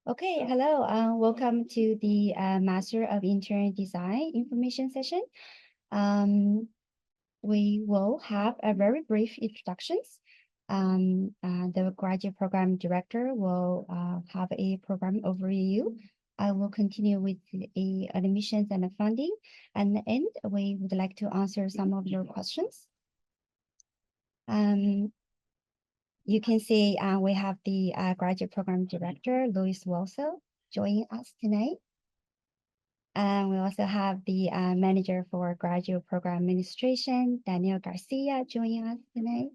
Okay, hello. Welcome to the Master of Interior Design information session. We will have a very brief introductions. The graduate program director will have a program overview. I will continue with the admissions and the funding. And at the end, we would like to answer some of your questions. You can see we have the graduate program director, Louis Walsall, joining us tonight. And we also have the manager for graduate program administration, Daniel Garcia, joining us tonight.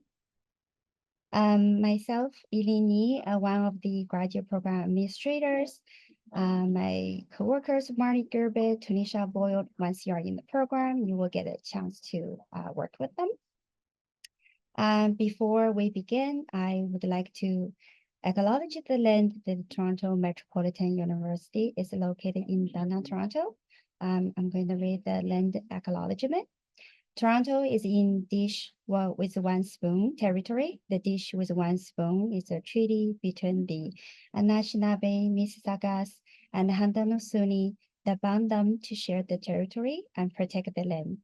Myself, Eleni, one of the graduate program administrators. My coworkers, Marty Gerbe, Tanisha Boyle. Once you are in the program, you will get a chance to work with them. Before we begin, I would like to acknowledge the land that the Toronto Metropolitan University is located in downtown Toronto. I'm going to read the land acknowledgement. Toronto is in dish with one spoon territory. The dish with one spoon is a treaty between the Anishinaabe, Mississaugas, and Haudenosaunee that bound them to share the territory and protect the land.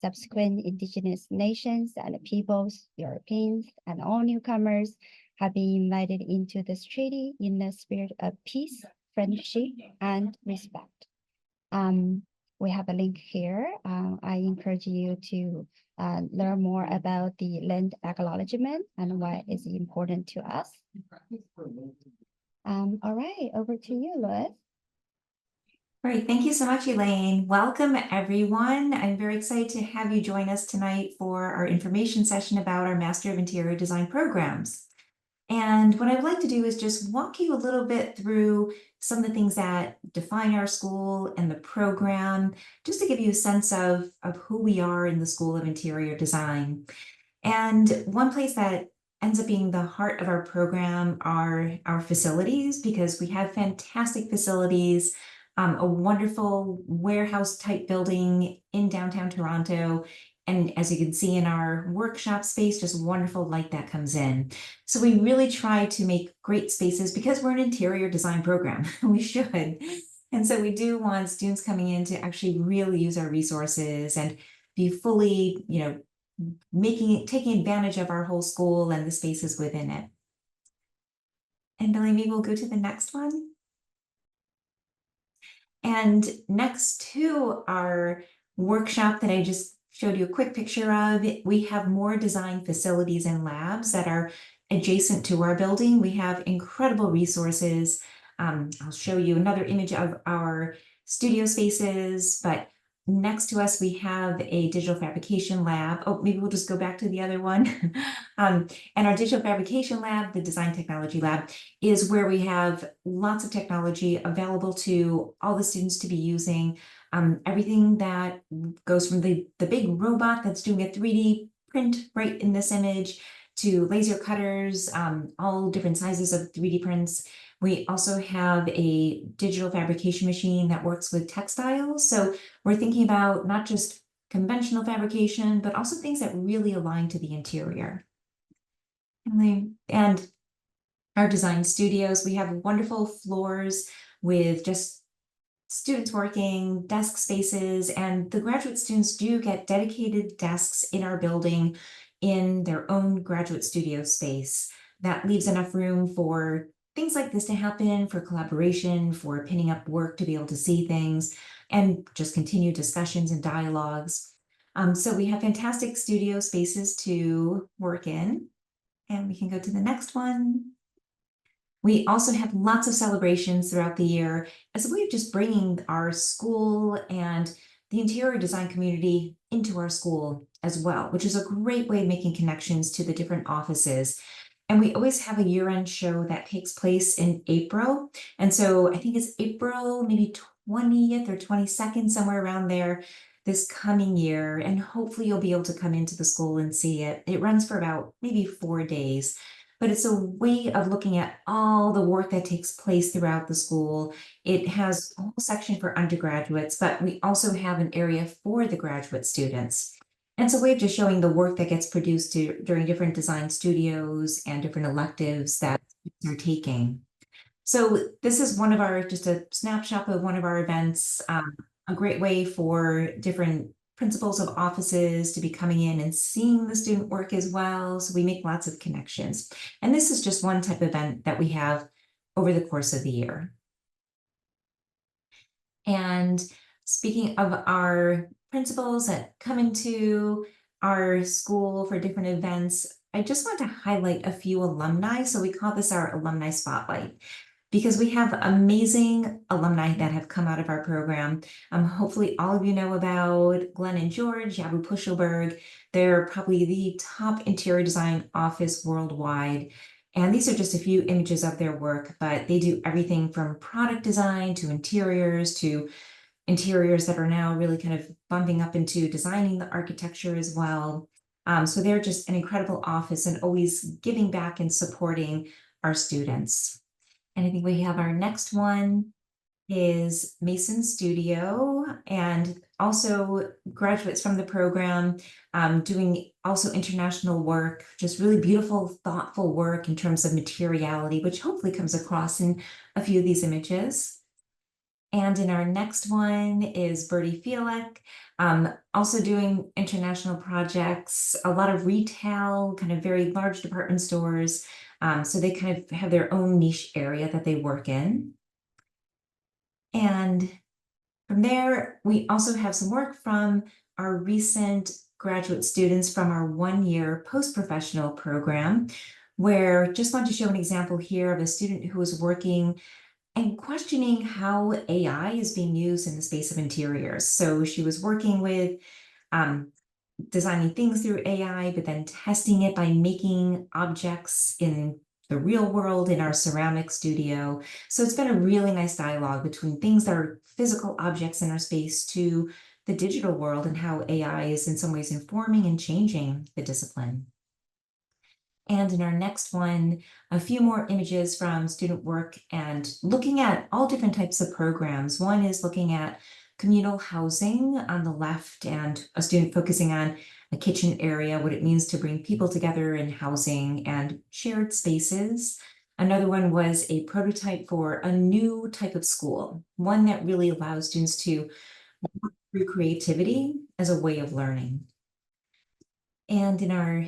Subsequent indigenous nations and peoples, Europeans, and all newcomers have been invited into this treaty in the spirit of peace, friendship, and respect. We have a link here. I encourage you to learn more about the land acknowledgement and why it's important to us. All right, over to you, Louis. Great, thank you so much, Elaine. Welcome, everyone. I'm very excited to have you join us tonight for our information session about our Master of Interior Design programs. And what I would like to do is just walk you a little bit through some of the things that define our school and the program, just to give you a sense of who we are in the School of Interior Design. And one place that ends up being the heart of our program are our facilities, because we have fantastic facilities, a wonderful warehouse type building in downtown Toronto. And as you can see in our workshop space, just wonderful light that comes in. So we really try to make great spaces because we're an interior design program. We should. And so we do want students coming in to actually really use our resources and be fully, taking advantage of our whole school and the spaces within it. And Billy, maybe we'll go to the next one. And next to our workshop that I just showed you a quick picture of, we have more design facilities and labs that are adjacent to our building. We have incredible resources. I'll show you another image of our studio spaces, but next to us, we have a digital fabrication lab. Oh, maybe we'll just go back to the other one. And our digital fabrication lab, the design technology lab, is where we have lots of technology available to all the students to be using. Everything that goes from the big robot that's doing a 3D print right in this image to laser cutters, all different sizes of 3D prints. We also have a digital fabrication machine that works with textiles. So we're thinking about not just conventional fabrication, but also things that really align to the interior. And our design studios, we have wonderful floors with just students working, desk spaces, and the graduate students do get dedicated desks in our building in their own graduate studio space. That leaves enough room for things like this to happen, for collaboration, for pinning up work to be able to see things, and just continue discussions and dialogues. So we have fantastic studio spaces to work in, and we can go to the next one. We also have lots of celebrations throughout the year as a way of just bringing our school and the interior design community into our school as well, which is a great way of making connections to the different offices. And we always have a year-end show that takes place in April. And so I think it's April, maybe 20th or 22nd, somewhere around there this coming year. And hopefully you'll be able to come into the school and see it. It runs for about maybe 4 days. But it's a way of looking at all the work that takes place throughout the school. It has a whole section for undergraduates, but we also have an area for the graduate students. And it's a way of just showing the work that gets produced during different design studios and different electives that students are taking. So this is one of our, just a snapshot of one of our events, a great way for different principals of offices to be coming in and seeing the student work as well. So we make lots of connections. And this is just one type of event that we have over the course of the year. And speaking of our principals that come into our school for different events, I just want to highlight a few alumni. So we call this our alumni spotlight because we have amazing alumni that have come out of our program. Hopefully all of you know about Glenn and George, Yabu Pushelberg. They're probably the top interior design office worldwide. And these are just a few images of their work, but they do everything from product design to interiors that are now really kind of bumping up into designing the architecture as well. So they're just an incredible office and always giving back and supporting our students. And I think we have our next one is Mason Studio, and also graduates from the program doing also international work, just really beautiful, thoughtful work in terms of materiality, which hopefully comes across in a few of these images. And in our next one is Bertie Fielek, also doing international projects, a lot of retail, kind of very large department stores. So they kind of have their own niche area that they work in. And from there, we also have some work from our recent graduate students from our one-year post-professional program, where just want to show an example here of a student who was working and questioning how AI is being used in the space of interiors. So she was working with designing things through AI, but then testing it by making objects in the real world in our ceramic studio. So it's been a really nice dialogue between things that are physical objects in our space to the digital world and how AI is in some ways informing and changing the discipline. And in our next one, a few more images from student work and looking at all different types of programs. One is looking at communal housing on the left and a student focusing on a kitchen area, what it means to bring people together in housing and shared spaces. Another one was a prototype for a new type of school, one that really allows students to work through creativity as a way of learning. And in our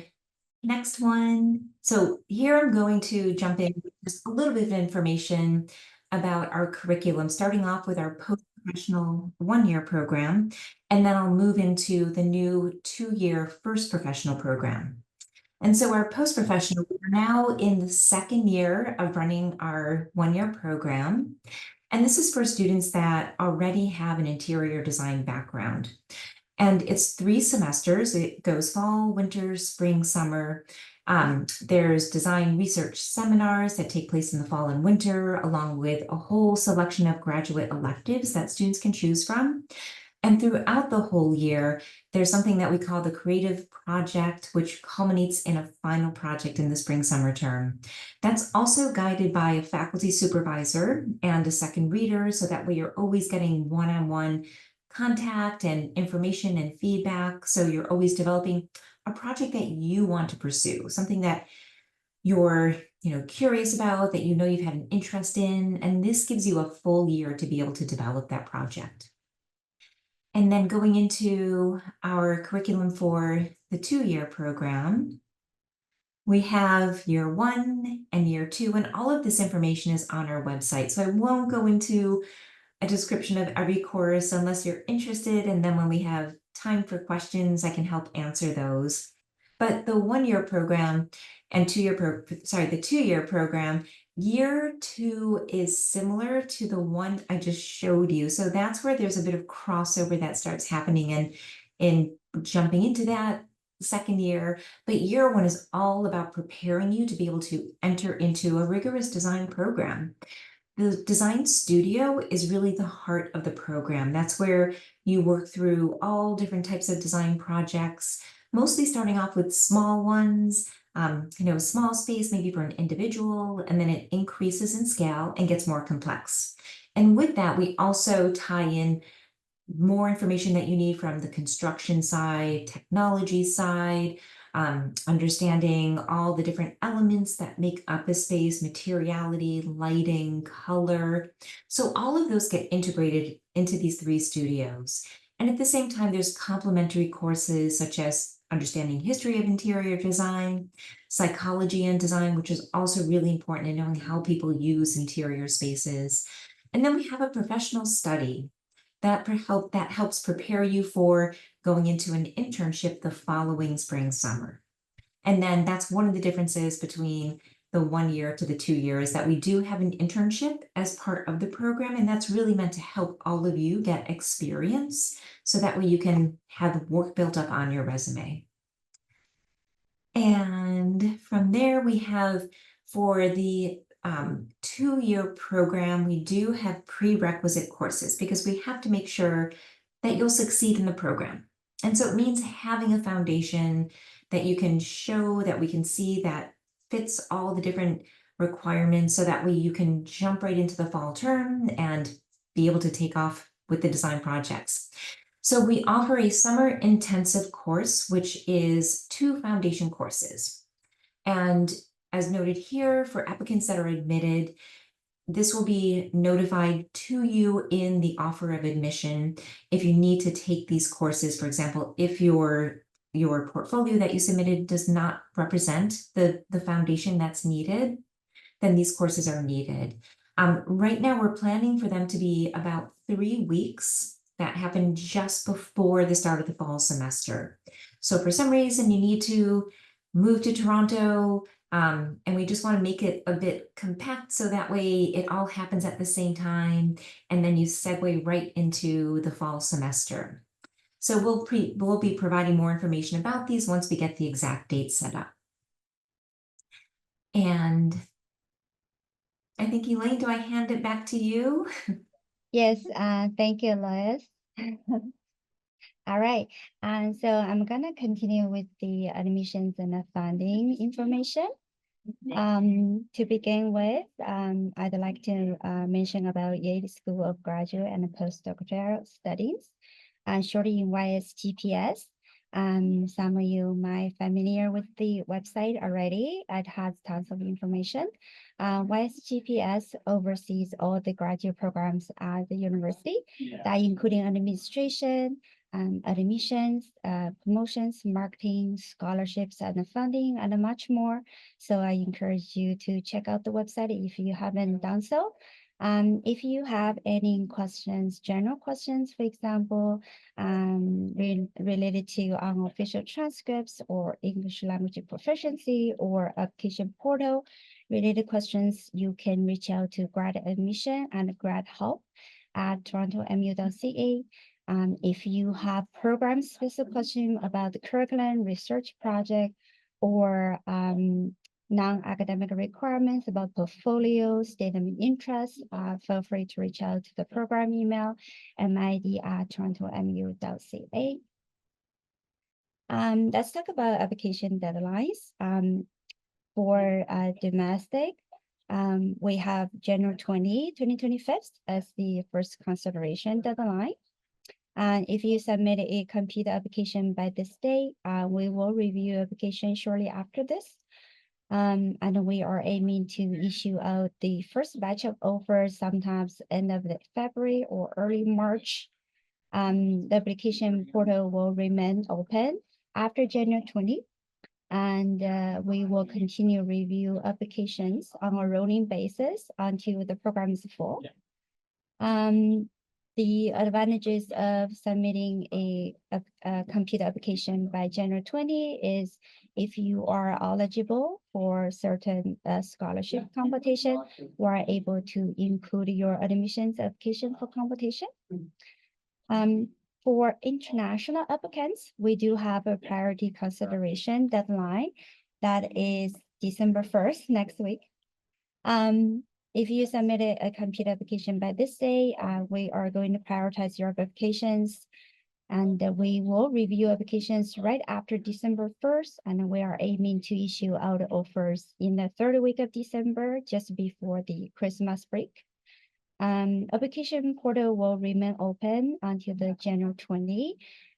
next one. So here I'm going to jump in with just a little bit of information about our curriculum, starting off with our post-professional one-year program, and then I'll move into the new two-year first professional program. And so our post-professional, we're now in the second year of running our one-year program. And this is for students that already have an interior design background. And it's 3 semesters. It goes fall, winter, spring, summer. There's design research seminars that take place in the fall and winter, along with a whole selection of graduate electives that students can choose from. And throughout the whole year, there's something that we call the creative project, which culminates in a final project in the spring summer term. That's also guided by a faculty supervisor and a second reader, so that way you're always getting one-on-one contact and information and feedback. So you're always developing a project that you want to pursue, something that you're curious about, that you've had an interest in, and this gives you a full year to be able to develop that project. And then going into our curriculum for the two-year program, we have year 1 and year 2, and all of this information is on our website. So I won't go into a description of every course unless you're interested, and then when we have time for questions, I can help answer those. But the one-year program and the two-year program, year 2 is similar to the one I just showed you. So that's where there's a bit of crossover that starts happening and in jumping into that second year. But year 1 is all about preparing you to be able to enter into a rigorous design program. The design studio is really the heart of the program. That's where you work through all different types of design projects, mostly starting off with small ones, small space maybe for an individual, and then it increases in scale and gets more complex. And with that, we also tie in more information that you need from the construction side, technology side, understanding all the different elements that make up a space, materiality, lighting, color. So all of those get integrated into these 3 studios. And at the same time, there's complementary courses such as understanding history of interior design, psychology and design, which is also really important in knowing how people use interior spaces. And then we have a professional study that helps prepare you for going into an internship the following spring, summer. And then that's one of the differences between the 1 year to the 2 years, that we do have an internship as part of the program, and that's really meant to help all of you get experience so that way you can have work built up on your resume. And from there, we have for the 2-year program, we do have prerequisite courses because we have to make sure that you'll succeed in the program. And so it means having a foundation that you can show, that we can see that fits all the different requirements, so that way you can jump right into the fall term and be able to take off with the design projects. So we offer a summer intensive course, which is 2 foundation courses. And as noted here, for applicants that are admitted, this will be notified to you in the offer of admission if you need to take these courses. For example, if your portfolio that you submitted does not represent the foundation that's needed, then these courses are needed. Right now, we're planning for them to be about 3 weeks that happen just before the start of the fall semester. So for some reason, you need to move to Toronto, and we just want to make it a bit compact so that way it all happens at the same time, and then you segue right into the fall semester. So we'll be providing more information about these once we get the exact date set up. And I think, Elaine, do I hand it back to you? Yes, thank you, Lois. All right, and so I'm gonna continue with the admissions and the funding information. To begin with, I'd like to mention about Yale School of Graduate and Postdoctoral Studies, shortly in YSGPS. Some of you might familiar with the website already. It has tons of information. YSGPS oversees all the graduate programs at the university, that including administration, admissions, promotions, marketing, scholarships, and funding, and much more. So I encourage you to check out the website if you haven't done so. If you have any questions, general questions, for example, related to unofficial transcripts or English language proficiency or application portal related questions, you can reach out to grad admission and grad help at torontomu.ca. If you have program specific question about the curriculum, research project, or non-academic requirements about portfolio, statement of interest, feel free to reach out to the program email, mid@torontomu.ca. Let's talk about application deadlines. For domestic, we have January 2025 as the first consideration deadline. And if you submit a computer application by this day, we will review application shortly after this. And we are aiming to issue out the first batch of offers sometimes end of February or early March. The application portal will remain open after January 20, and we will continue review applications on a rolling basis until the program is full. The advantages of submitting a computer application by January 20 is if you are eligible for certain scholarship competition, you are able to include your admissions application for competition. For international applicants, we do have a priority consideration deadline that is December 1st, next week. If you submitted a computer application by this day, we are going to prioritize your applications, and we will review applications right after December 1st, and we are aiming to issue out offers in the third week of December, just before the Christmas break. Application portal will remain open until the January 20,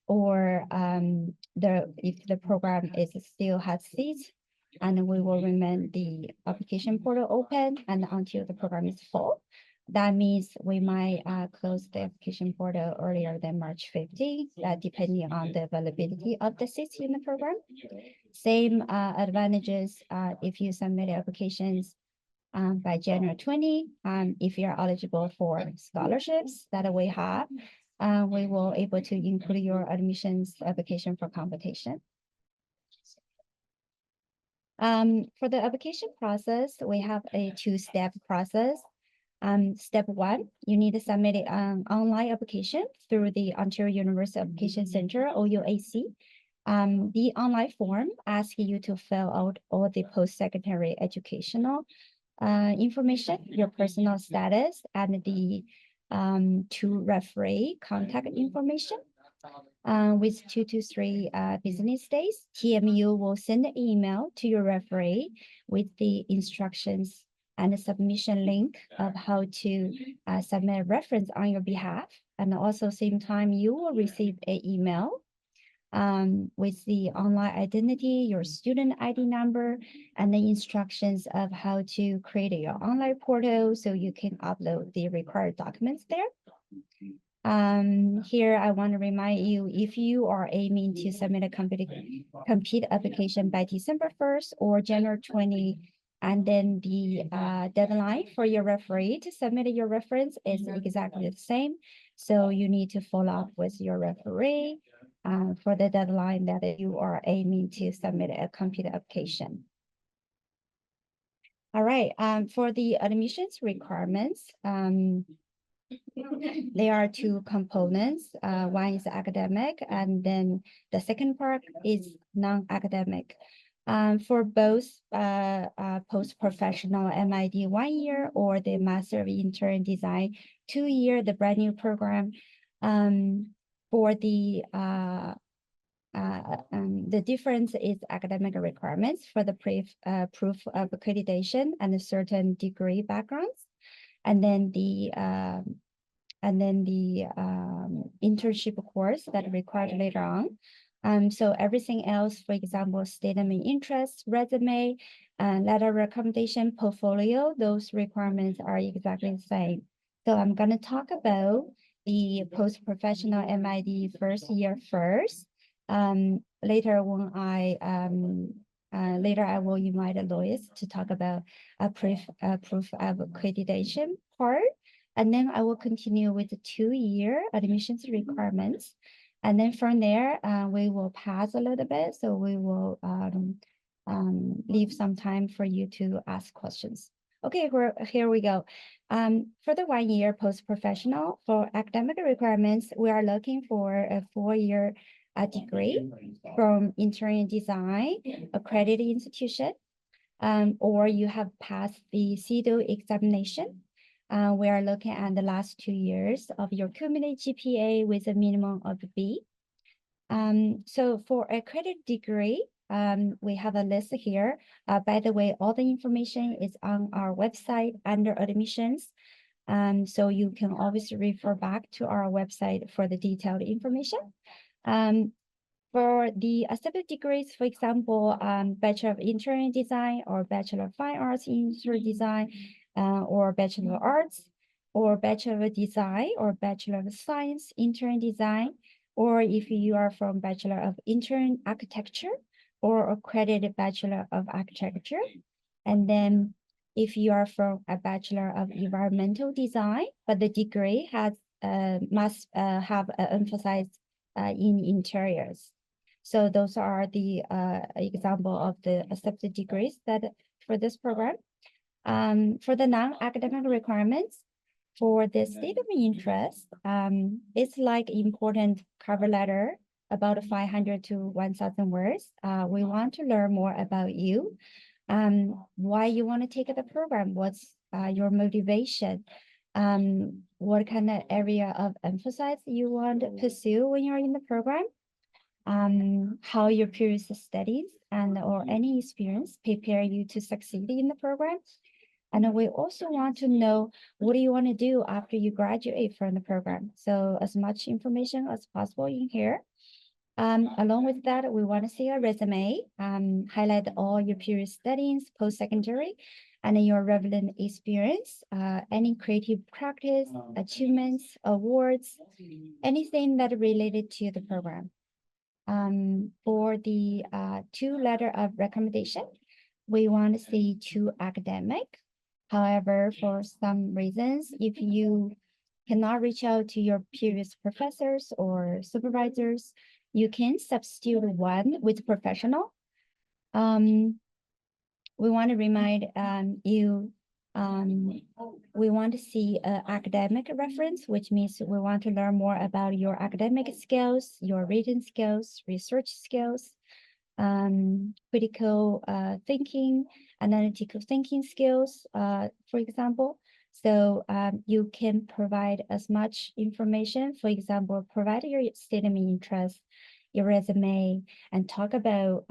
or if the program is still has seats, and we will remain the application portal open and until the program is full. That means we might close the application portal earlier than March 15, depending on the availability of the seats in the program. Same advantages if you submit applications by January 20. If you're eligible for scholarships that we have, we will able to include your admissions application for competition. For the application process, we have a two-step process. Step one, you need to submit an online application through the Ontario University Application Center, OUAC. The online form asks you to fill out all the post-secondary educational information, your personal status, and the two referee contact information. With 2 to 3 business days, TMU will send an email to your referee with the instructions and a submission link of how to submit a reference on your behalf. And also same time, you will receive an email with the online identity, your student ID number, and the instructions of how to create your online portal so you can upload the required documents there. Here I want to remind you, if you are aiming to submit a compete application by December 1st or January 20, and then the deadline for your referee to submit your reference is exactly the same. So you need to follow up with your referee for the deadline that you are aiming to submit a compete application. All right, for the admissions requirements, there are two components. One is academic, and then the second part is non-academic. For both post-professional MID 1 year or the Master of Interior Design 2 year, the brand new program, for the difference is academic requirements for the proof of accreditation and certain degree backgrounds, and then the internship course that required later on. So everything else, for example, statement of interest, resume, letter recommendation, portfolio, those requirements are exactly the same. So I'm going to talk about the post-professional MID first year first. Later when later I will invite Lois to talk about a proof of accreditation part. And then I will continue with the 2-year admissions requirements. And then from there, we will pass a little bit. So we will leave some time for you to ask questions. Okay, here we go. For the 1 year post-professional, for academic requirements, we are looking for a 4-year degree from interior design accredited institution, or you have passed the CEDO examination. We are looking at the last 2 years of your cumulative GPA with a minimum of B. So for accredited degree, we have a list here. By the way, all the information is on our website under admissions. So you can always refer back to our website for the detailed information. For the accepted degrees, for example, Bachelor of Interior Design or Bachelor of Fine Arts in Interior Design, or Bachelor of Arts, or Bachelor of Design, or Bachelor of Science, Interior Design, or if you are from Bachelor of Interior Architecture, or accredited Bachelor of Architecture. And then if you are from a Bachelor of Environmental Design, but the degree has must have emphasized in interiors. So those are the example of the accepted degrees that for this program. For the non-academic requirements, for the state of interest, it's like important cover letter, about 500 to 1,000 words. We want to learn more about you, why you want to take the program, what's your motivation, what kind of area of emphasis you want to pursue when you're in the program, how your previous studies and or any experience prepare you to succeed in the program. And we also want to know what do you want to do after you graduate from the program. So as much information as possible in here. Along with that, we want to see a resume, highlight all your previous studies, post-secondary, and your relevant experience, any creative practice, achievements, awards, anything that related to the program. For the two letter of recommendation, we want to see two academic. However, for some reasons, if you cannot reach out to your previous professors or supervisors, you can substitute one with professional. We want to remind you, we want to see an academic reference, which means we want to learn more about your academic skills, your reading skills, research skills, critical thinking, analytical thinking skills, for example. So you can provide as much information, for example, provide your statement of interest, your resume, and talk about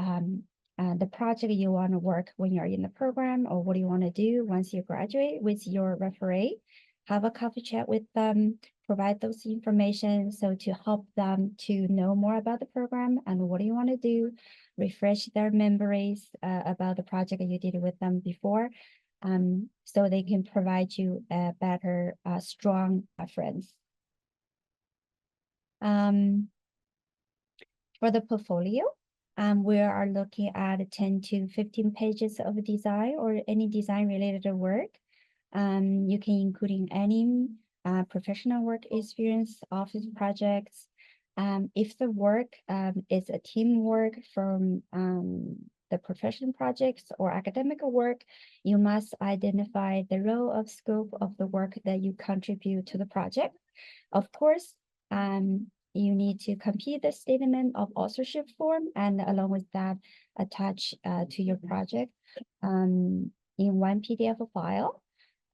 the project you want to work when you're in the program, or what do you want to do once you graduate with your referee. Have a coffee chat with them, provide those information so to help them to know more about the program and what do you want to do, refresh their memories about the project that you did with them before, so they can provide you a better, strong reference. For the portfolio, we are looking at 10 to 15 pages of design or any design related work. You can include in any professional work experience, office projects. If the work is a teamwork from the professional projects or academic work, you must identify the role of scope of the work that you contribute to the project. Of course, you need to complete the statement of authorship form, and along with that, attach to your project in one PDF file.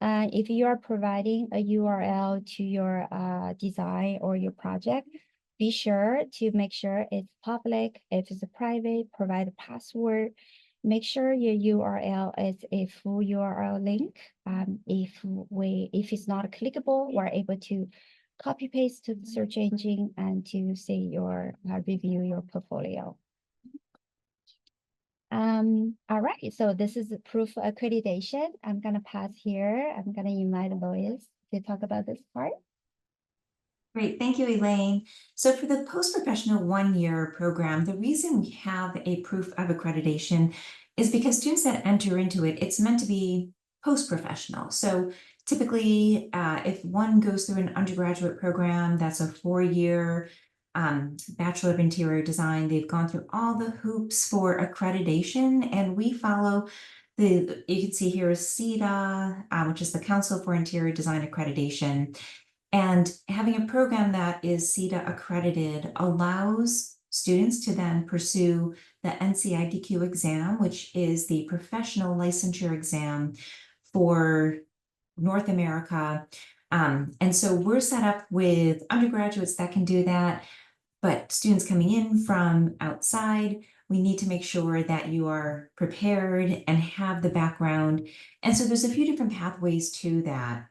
If you are providing a URL to your design or your project, be sure to make sure it's public. If it's private, provide a password. Make sure your URL is a full URL link. If it's not clickable, we're able to copy paste to the search engine and to see your review your portfolio. All right, so this is a proof accreditation. I'm gonna pass here. I'm gonna invite Lois to talk about this part. Great, thank you, Elaine. So for the post-professional one-year program, the reason we have a proof of accreditation is because students that enter into it, it's meant to be post-professional. So typically, if one goes through an undergraduate program, that's a 4-year Bachelor of Interior Design, they've gone through all the hoops for accreditation, and we follow you can see here is CEDA, which is the Council for Interior Design Accreditation. And having a program that is CEDA accredited allows students to then pursue the NCIDQ exam, which is the professional licensure exam for North America. And so we're set up with undergraduates that can do that, but students coming in from outside, we need to make sure that you are prepared and have the background. And so there's a few different pathways to that.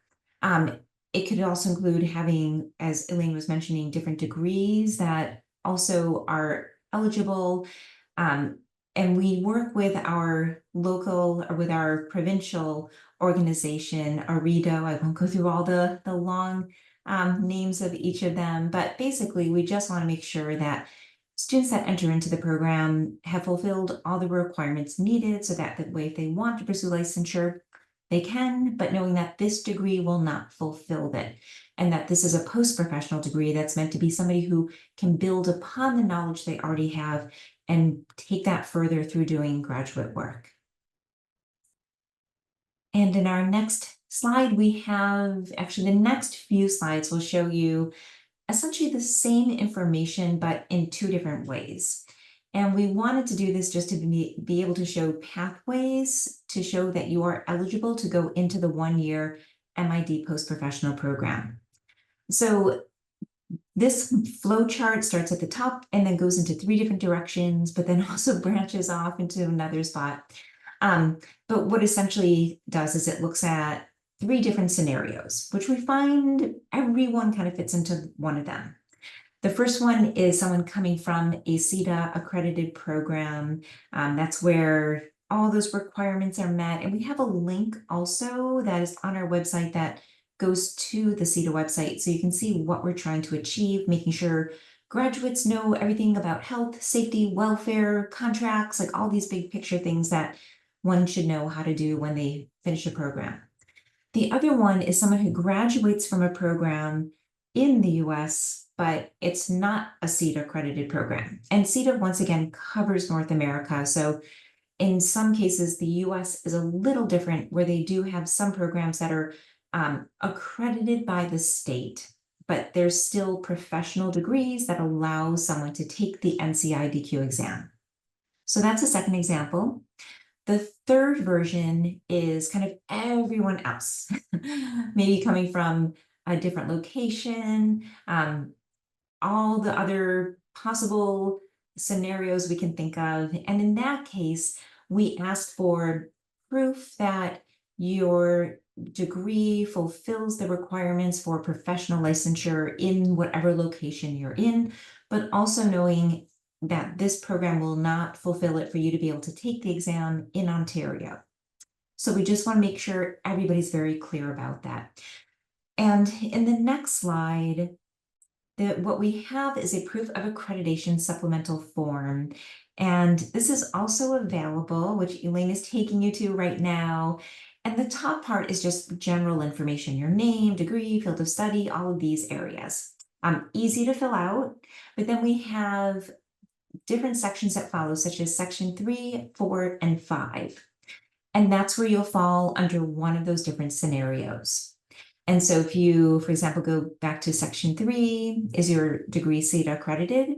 It could also include having, as Elaine was mentioning, different degrees that also are eligible. And we work with our local or with our provincial organization, ARIDO. I won't go through all the long names of each of them, but basically we just want to make sure that students that enter into the program have fulfilled all the requirements needed so that way if they want to pursue licensure, they can, but knowing that this degree will not fulfill it, and that this is a post-professional degree that's meant to be somebody who can build upon the knowledge they already have and take that further through doing graduate work. And in our next slide, we have actually the next few slides will show you essentially the same information, but in 2 different ways. And we wanted to do this just to be able to show pathways to show that you are eligible to go into the 1-year MID post-professional program. So this flow chart starts at the top and then goes into 3 different directions, but then also branches off into another spot. But what essentially does is it looks at 3 different scenarios, which we find everyone kind of fits into one of them. The first one is someone coming from a CETA accredited program. That's where all those requirements are met. And we have a link also that is on our website that goes to the CETA website. So you can see what we're trying to achieve, making sure graduates know everything about health, safety, welfare, contracts, like all these big picture things that one should know how to do when they finish a program. The other one is someone who graduates from a program in the US, but it's not a CETA accredited program. And CETA, once again, covers North America. So in some cases, the US is a little different, where they do have some programs that are accredited by the state, but there's still professional degrees that allow someone to take the NCIDQ exam. So that's a second example. The third version is kind of everyone else, maybe coming from a different location, all the other possible scenarios we can think of. And in that case, we asked for proof that your degree fulfills the requirements for professional licensure in whatever location you're in, but also knowing that this program will not fulfill it for you to be able to take the exam in Ontario. So we just want to make sure everybody's very clear about that. And in the next slide, what we have is a proof of accreditation supplemental form. And this is also available, which Elaine is taking you to right now. And the top part is just general information, your name, degree, field of study, all of these areas. Easy to fill out, but then we have different sections that follow, such as section 3, 4, and 5. And that's where you'll fall under one of those different scenarios. And so if you, for example, go back to section 3, is your degree CETA accredited?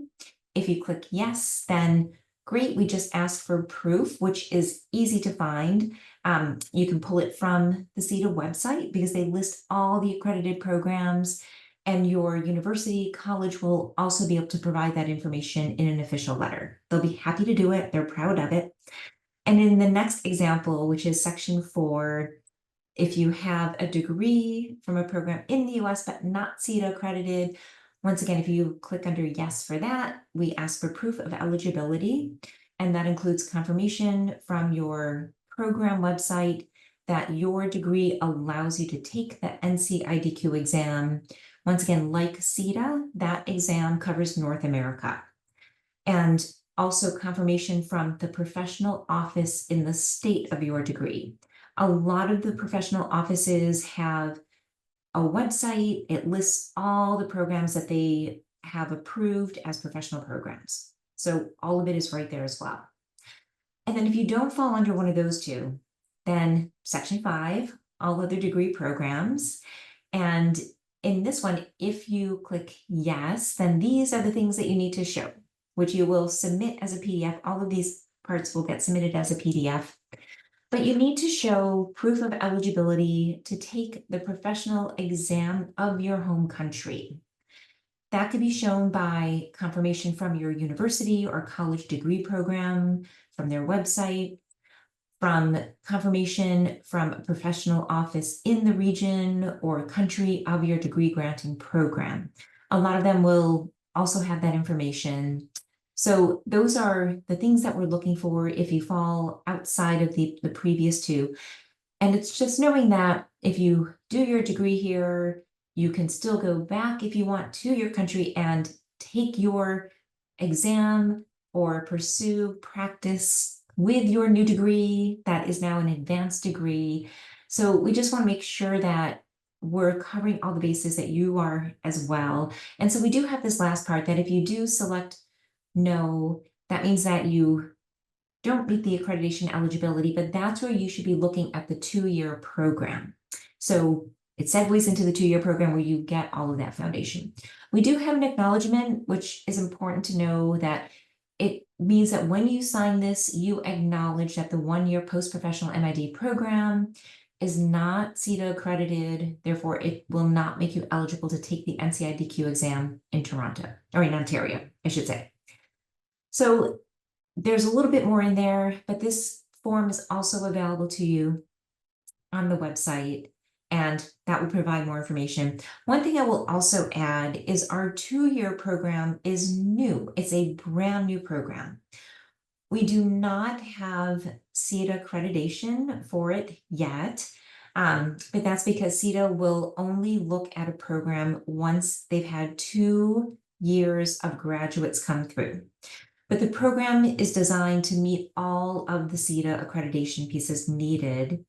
If you click yes, then great, we just asked for proof, which is easy to find. You can pull it from the CETA website because they list all the accredited programs, and your university, college will also be able to provide that information in an official letter. They'll be happy to do it, they're proud of it. And in the next example, which is section 4, if you have a degree from a program in the US but not CETA accredited, once again, if you click under yes for that, we ask for proof of eligibility, and that includes confirmation from your program website that your degree allows you to take the NCIDQ exam. Once again, like CETA, that exam covers North America. And also confirmation from the professional office in the state of your degree. A lot of the professional offices have a website. It lists all the programs that they have approved as professional programs. So all of it is right there as well. And then if you don't fall under one of those two, then section 5, all other degree programs. And in this one, if you click yes, then these are the things that you need to show, which you will submit as a PDF. All of these parts will get submitted as a PDF. But you need to show proof of eligibility to take the professional exam of your home country. That could be shown by confirmation from your university or college degree program, from their website, from confirmation from a professional office in the region or country of your degree granting program. A lot of them will also have that information. So those are the things that we're looking for if you fall outside of the previous two. And it's just knowing that if you do your degree here, you can still go back if you want to your country and take your exam or pursue practice with your new degree that is now an advanced degree. So we just want to make sure that we're covering all the bases that you are as well. And so we do have this last part that if you do select no, that means that you don't meet the accreditation eligibility, but that's where you should be looking at the 2-year program. So it segues into the 2-year program where you get all of that foundation. We do have an acknowledgement, which is important to know that it means that when you sign this, you acknowledge that the 1-year post-professional MID program is not CETA accredited. Therefore, it will not make you eligible to take the NCIDQ exam in Toronto, or in Ontario, I should say. So there's a little bit more in there, but this form is also available to you on the website. and that will provide more information. One thing I will also add is our 2-year program is new. It's a brand new program. We do not have CETA accreditation for it yet, but that's because CETA will only look at a program once they've had 2 years of graduates come through. But the program is designed to meet all of the CETA accreditation pieces needed.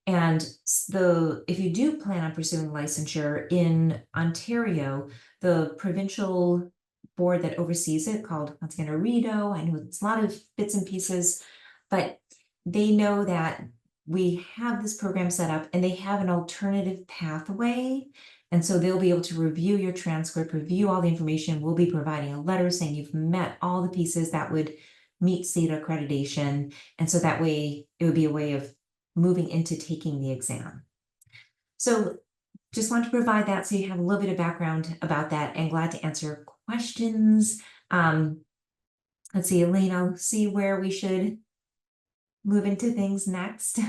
And if you do plan on pursuing licensure in Ontario, the provincial board that oversees it, called, once again, OREDO, I know it's a lot of bits and pieces, but they know that we have this program set up and they have an alternative pathway. And so they'll be able to review your transcript, review all the information. We'll be providing a letter saying you've met all the pieces that would meet CETA accreditation. And so that way it would be a way of moving into taking the exam. So just want to provide that so you have a little bit of background about that, and glad to answer questions. Let's see, Elaine, I'll see where we should move into things next.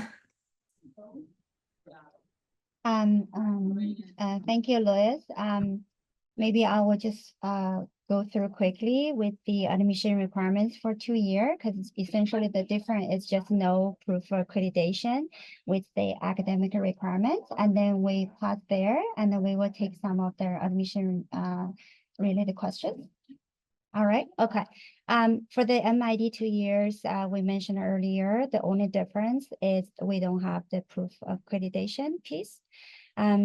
Thank you, Lois. Maybe I will just go through quickly with the admission requirements for 2 years, because essentially the difference is just no proof of accreditation with the academic requirements. And then we pause there, and then we will take some of their admission related questions. All right, okay. For the MID 2 years, we mentioned earlier, the only difference is we don't have the proof of accreditation piece.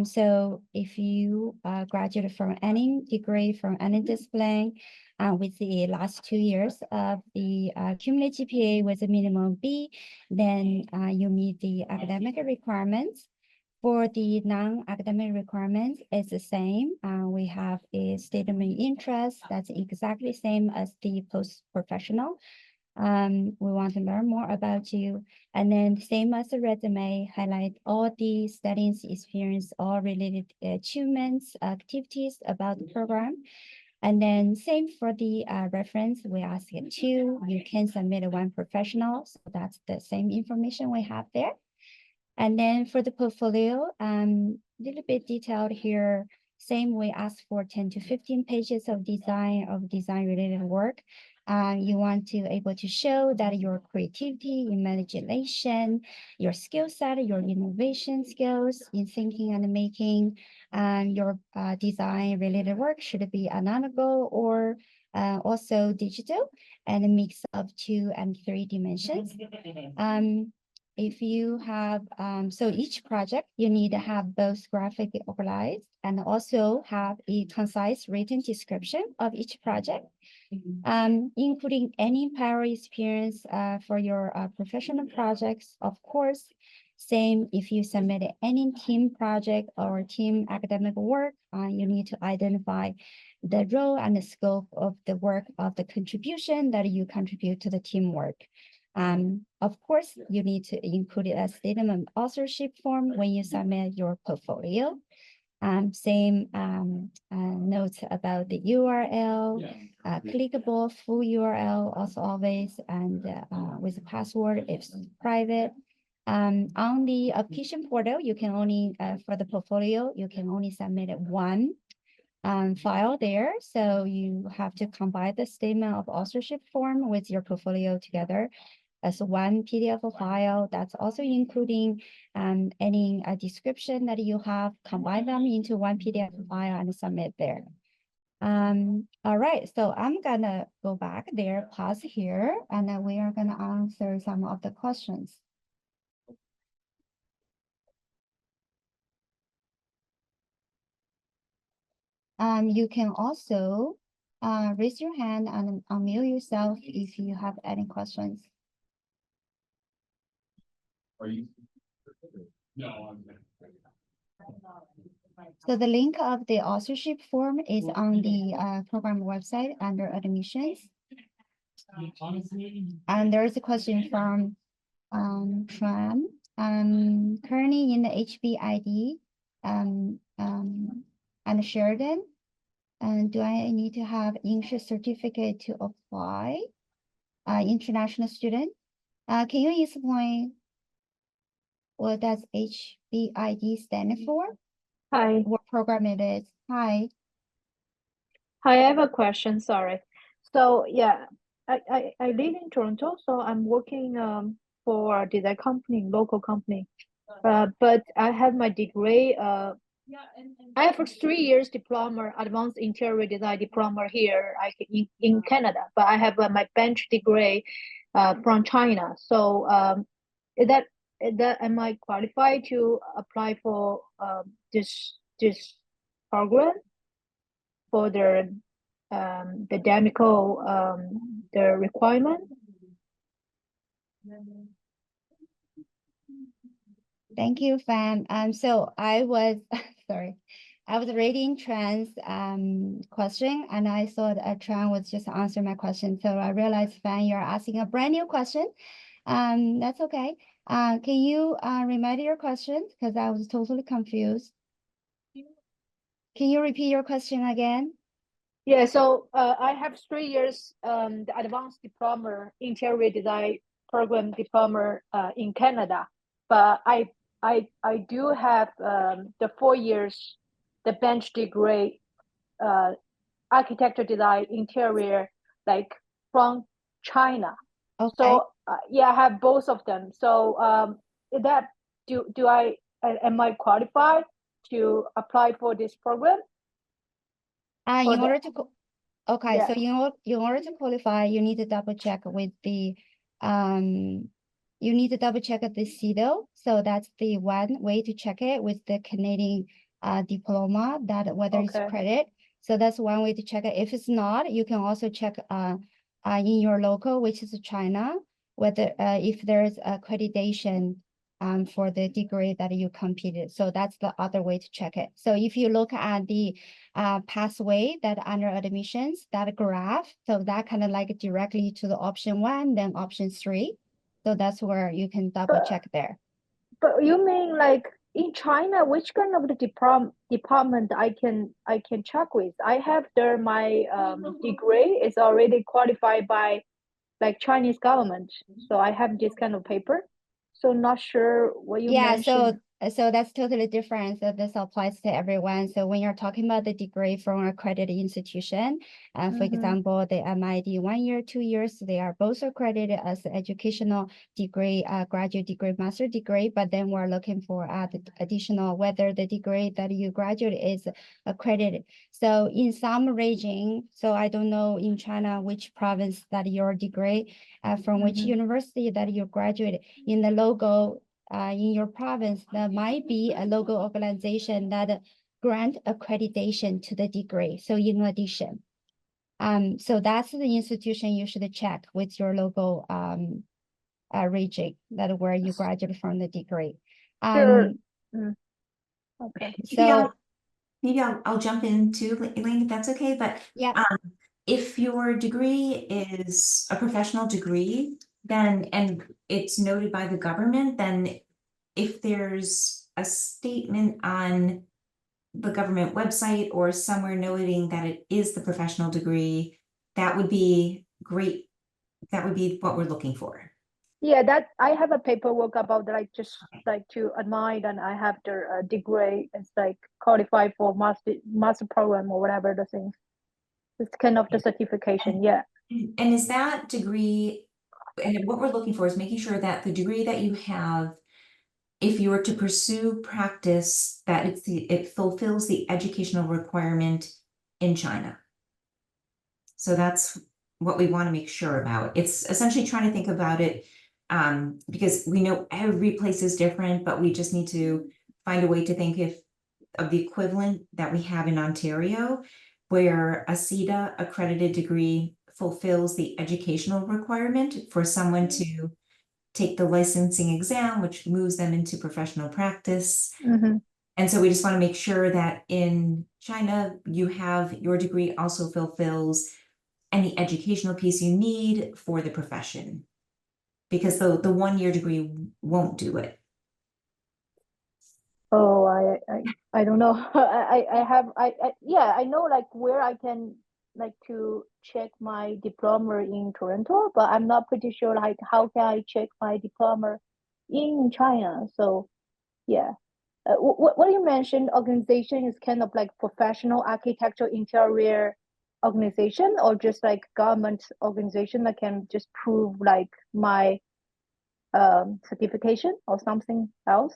So if you graduate from any degree, from any discipline, with the last 2 years of the cumulative GPA with a minimum B, then you meet the academic requirements. For the non-academic requirements, it's the same. We have a statement interest that's exactly the same as the post-professional. We want to learn more about you. And then same as the resume, highlight all the studies, experience, all related achievements, activities about the program. And then same for the reference, we ask it two. You can submit one professional. So that's the same information we have there. And then for the portfolio, little bit detailed here. Same, we ask for 10 to 15 pages of design related work. You want to able to show that your creativity, imagination, your skill set, your innovation skills in thinking and making, your design related work should be analog or also digital, and a mix of 2 and 3 dimensions. If you have, so each project, you need to have both graphically organized and also have a concise written description of each project, including any prior experience for your professional projects, of course. Same if you submitted any team project or team academic work, you need to identify the role and the scope of the work of the contribution that you contribute to the teamwork. Of course, you need to include a statement of authorship form when you submit your portfolio. Same notes about the URL, clickable full URL also always, and with a password if private. On the application portal, you can only, for the portfolio, you can only submit one file there. So you have to combine the statement of authorship form with your portfolio together as one PDF file. That's also including any description that you have, combine them into one PDF file and submit there. All right, so I'm gonna go back there, pause here, and then we are gonna answer some of the questions. You can also raise your hand and unmute yourself if you have any questions. Are you? No, So the link of the authorship form is on the program website under admissions. And there's a question from Tram. Currently in the HBID and Sheridan. And do I need to have English certificate to apply? International student. Can you explain What does HBID stand for? Hi. What program it is? Hi. Hi, I have a question, sorry. So yeah, I live in Toronto, so I'm working for a design company, local company. But I have my degree, I have a 3 years diploma, advanced interior design diploma here, like in Canada, but I have my bench degree from China. So is that am I qualified to apply for this program for the technical the requirement? Thank you, Fan. So I was sorry, I was reading Tran's question, and I thought Tran was just answering my question. So I realized, Fan, you're asking a brand new question. That's okay. Can you remind your question? Because I was totally confused. Can you repeat your question again? Yeah, so I have 3 years the advanced diploma interior design program diploma in Canada, but I do have the 4 years the bench degree architecture design interior like from China. Okay. So yeah, I have both of them. So is that do I am I qualified to apply for this program? In For the- order to okay, Yeah. so in order to qualify, you need to double check with the you need to double check the CEDO. So that's the one way to check it with the Canadian diploma, that whether it's Okay. credit. So that's one way to check it. If it's not, you can also check in your local, which is China, whether if there's accreditation for the degree that you completed. So that's the other way to check it. So if you look at the pathway that under admissions, that graph, so that kind of like directly to the option 1, then option 3. So that's where you can double check there. But you mean like in China, which kind of the department I can check with? I have there my degree is already qualified by like Chinese government, so I have this kind of paper. So not sure what you Yeah, mentioned. so that's totally different. So this applies to everyone. So when you're talking about the degree from an accredited institution, for example, the MID 1 year, 2 years, they are both accredited as educational degree, graduate degree, master degree. But then we're looking for the additional whether the degree that you graduate is accredited. So in some region, so I don't know in China which province that your degree, from which university that you graduated. In the logo in your province, there might be a local organization that grant accreditation to the degree. So in addition, so that's the institution you should check with your local region that where you graduate from the degree. Sure. Okay. So Maybe I'll jump in too, Elaine, if that's okay, but yeah. If your degree is a professional degree, then, and it's noted by the government, then if there's a statement on the government website or somewhere noting that it is the professional degree, that would be great. That would be what we're looking for. Yeah, that I have a paperwork about that. I just like to admire, and I have the degree. It's like qualified for master program or whatever the things. It's kind of the certification. Yeah. And is that degree, and what we're looking for is making sure that the degree that you have, if you were to pursue practice, that it fulfills the educational requirement in China. So that's what we want to make sure about. It's essentially trying to think about it because we know every place is different, but we just need to find a way to think of the equivalent that we have in Ontario, where a CETA accredited degree fulfills the educational requirement for someone to take the licensing exam, which moves them into professional practice. And so we just want to make sure that in China, you have your degree also fulfills any educational piece you need for the profession, because the 1 year degree won't do it. Oh, I don't know. Yeah, I know like where I can like to check my diploma in Toronto, but I'm not pretty sure like how can I check my diploma in China. So yeah. What you mentioned, organization is kind of like professional architecture interior organization, or just like government organization that can just prove like my certification or something else?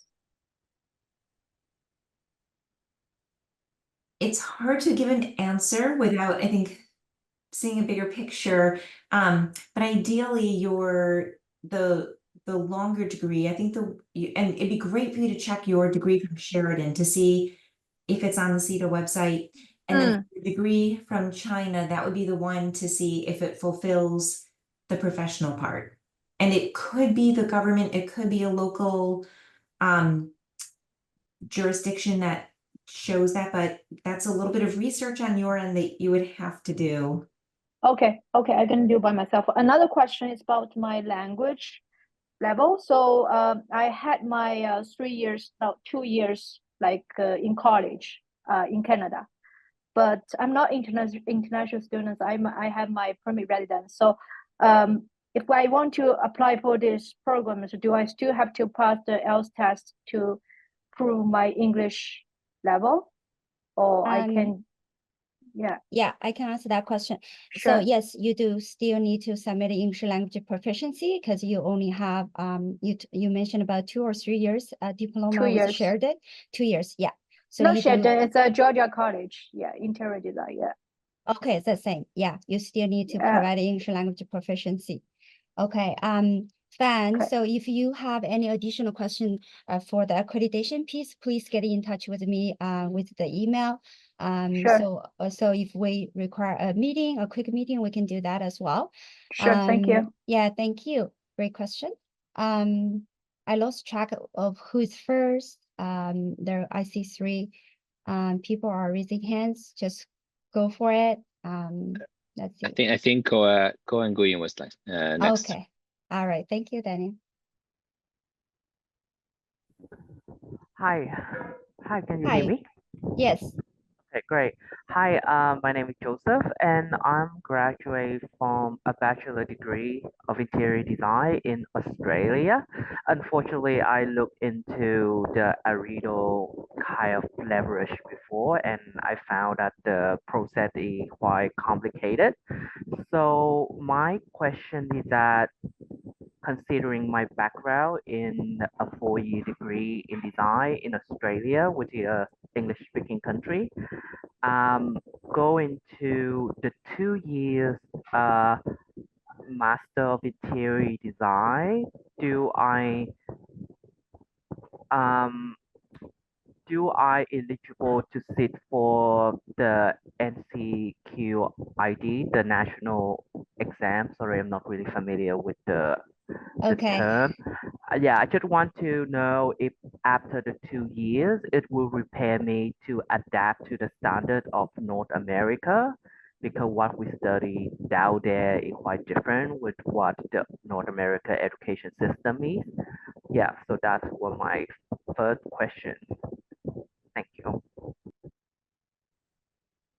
It's hard to give an answer without, I think, seeing a bigger picture. But ideally, the longer degree, I think and it'd be great for you to check your degree from Sheridan to see if it's on the CETA website. And then the degree from China, that would be the one to see if it fulfills the professional part. And it could be the government, it could be a local jurisdiction that shows that, but that's a little bit of research on your end that you would have to do. Okay, I can do by myself. Another question is about my language level. So I had my 3 years, no, 2 years, like in college in Canada, but I'm not international student. I have my permanent residence. So if I want to apply for this program, so do I still have to pass the IELTS test to prove my English level, or I can? Yeah, I can answer that question. Sure. So yes, you do still need to submit English language proficiency because you only have you mentioned about 2 or 3 years diploma 2 with years. Sheridan. 2 years, yeah. So No, you Sheridan, it's a Georgia College. Yeah, interior design. Yeah. Okay, it's the same. Yeah, you still need to provide English language proficiency. Okay, Fan, Okay. so if you have any additional question for the accreditation piece, please get in touch with me with the email. Sure. So if we require a quick meeting, we can do that as well. Sure, thank you. Yeah, thank you. Great question. I lost track of who's first. I see 3 people are raising hands. Just go for it. Let's see. I think Go and Nguyen was next. Okay. All right. Thank you, Daniel. Hi, can you Hi. hear me? Yes. Okay, great. Hi, my name is Joseph, and I'm graduate from a bachelor degree of interior design in Australia. Unfortunately, I looked into the Arido kind of leverage before, and I found that the process is quite complicated. So my question is that, considering my background in a 4-year degree in design in Australia, which is a English-speaking country, going to the 2 years Master of Interior Design, do I eligible to sit for the NCQID, the national exam? Sorry, I'm not really familiar with the term. Yeah, I just want to know if after the 2 years, it will prepare me to adapt to the standard of North America, because what we study down there is quite different with what the North America education system is. Yeah, so that's what my first question. Thank you.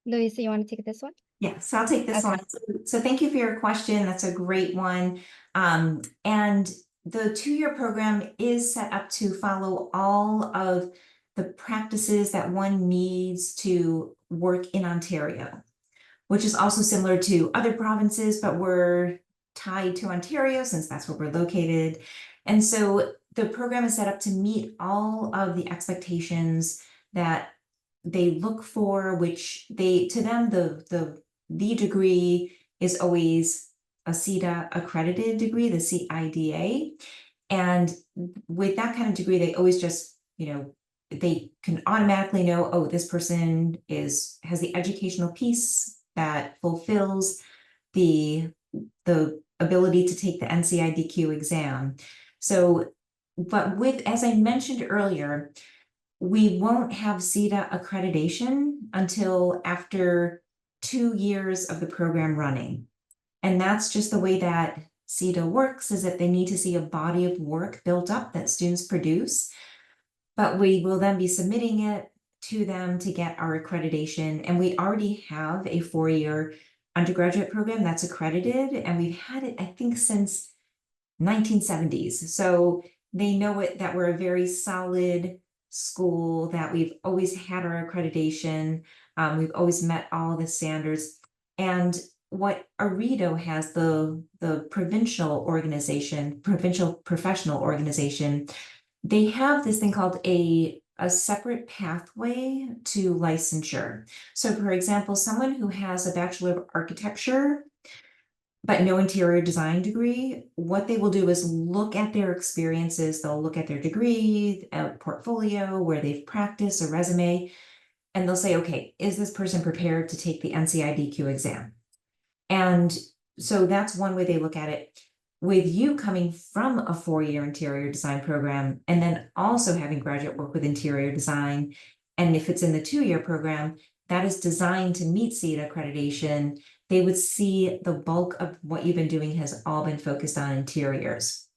Louis, you want to take this one? Yeah, so I'll take this one. So thank you for your question. That's a great one. And the 2-year program is set up to follow all of the practices that one needs to work in Ontario, which is also similar to other provinces, but we're tied to Ontario since that's where we're located. And so the program is set up to meet all of the expectations that they look for, which to them, the degree is always a CETA accredited degree, the CIDA. And with that kind of degree, they always just, they can automatically know, oh, this person has the educational piece that fulfills the ability to take the NCIDQ exam. So, but as I mentioned earlier, we won't have CETA accreditation until after 2 years of the program running. And that's just the way that CETA works, is that they need to see a body of work built up that students produce. But we will then be submitting it to them to get our accreditation. And we already have a 4-year undergraduate program that's accredited, and we've had it, I think, since 1970s. So they know that we're a very solid school, that we've always had our accreditation. We've always met all the standards. And what Aredo has, the provincial professional organization, they have this thing called a separate pathway to licensure. So for example, someone who has a Bachelor of Architecture but no interior design degree, what they will do is look at their experiences. They'll look at their degree, portfolio, where they've practiced, a resume, and they'll say, okay, is this person prepared to take the NCIDQ exam? And so that's one way they look at it. With you coming from a 4-year interior design program, and then also having graduate work with interior design, and if it's in the 2-year program, that is designed to meet CETA accreditation, they would see the bulk of what you've been doing has all been focused on interiors.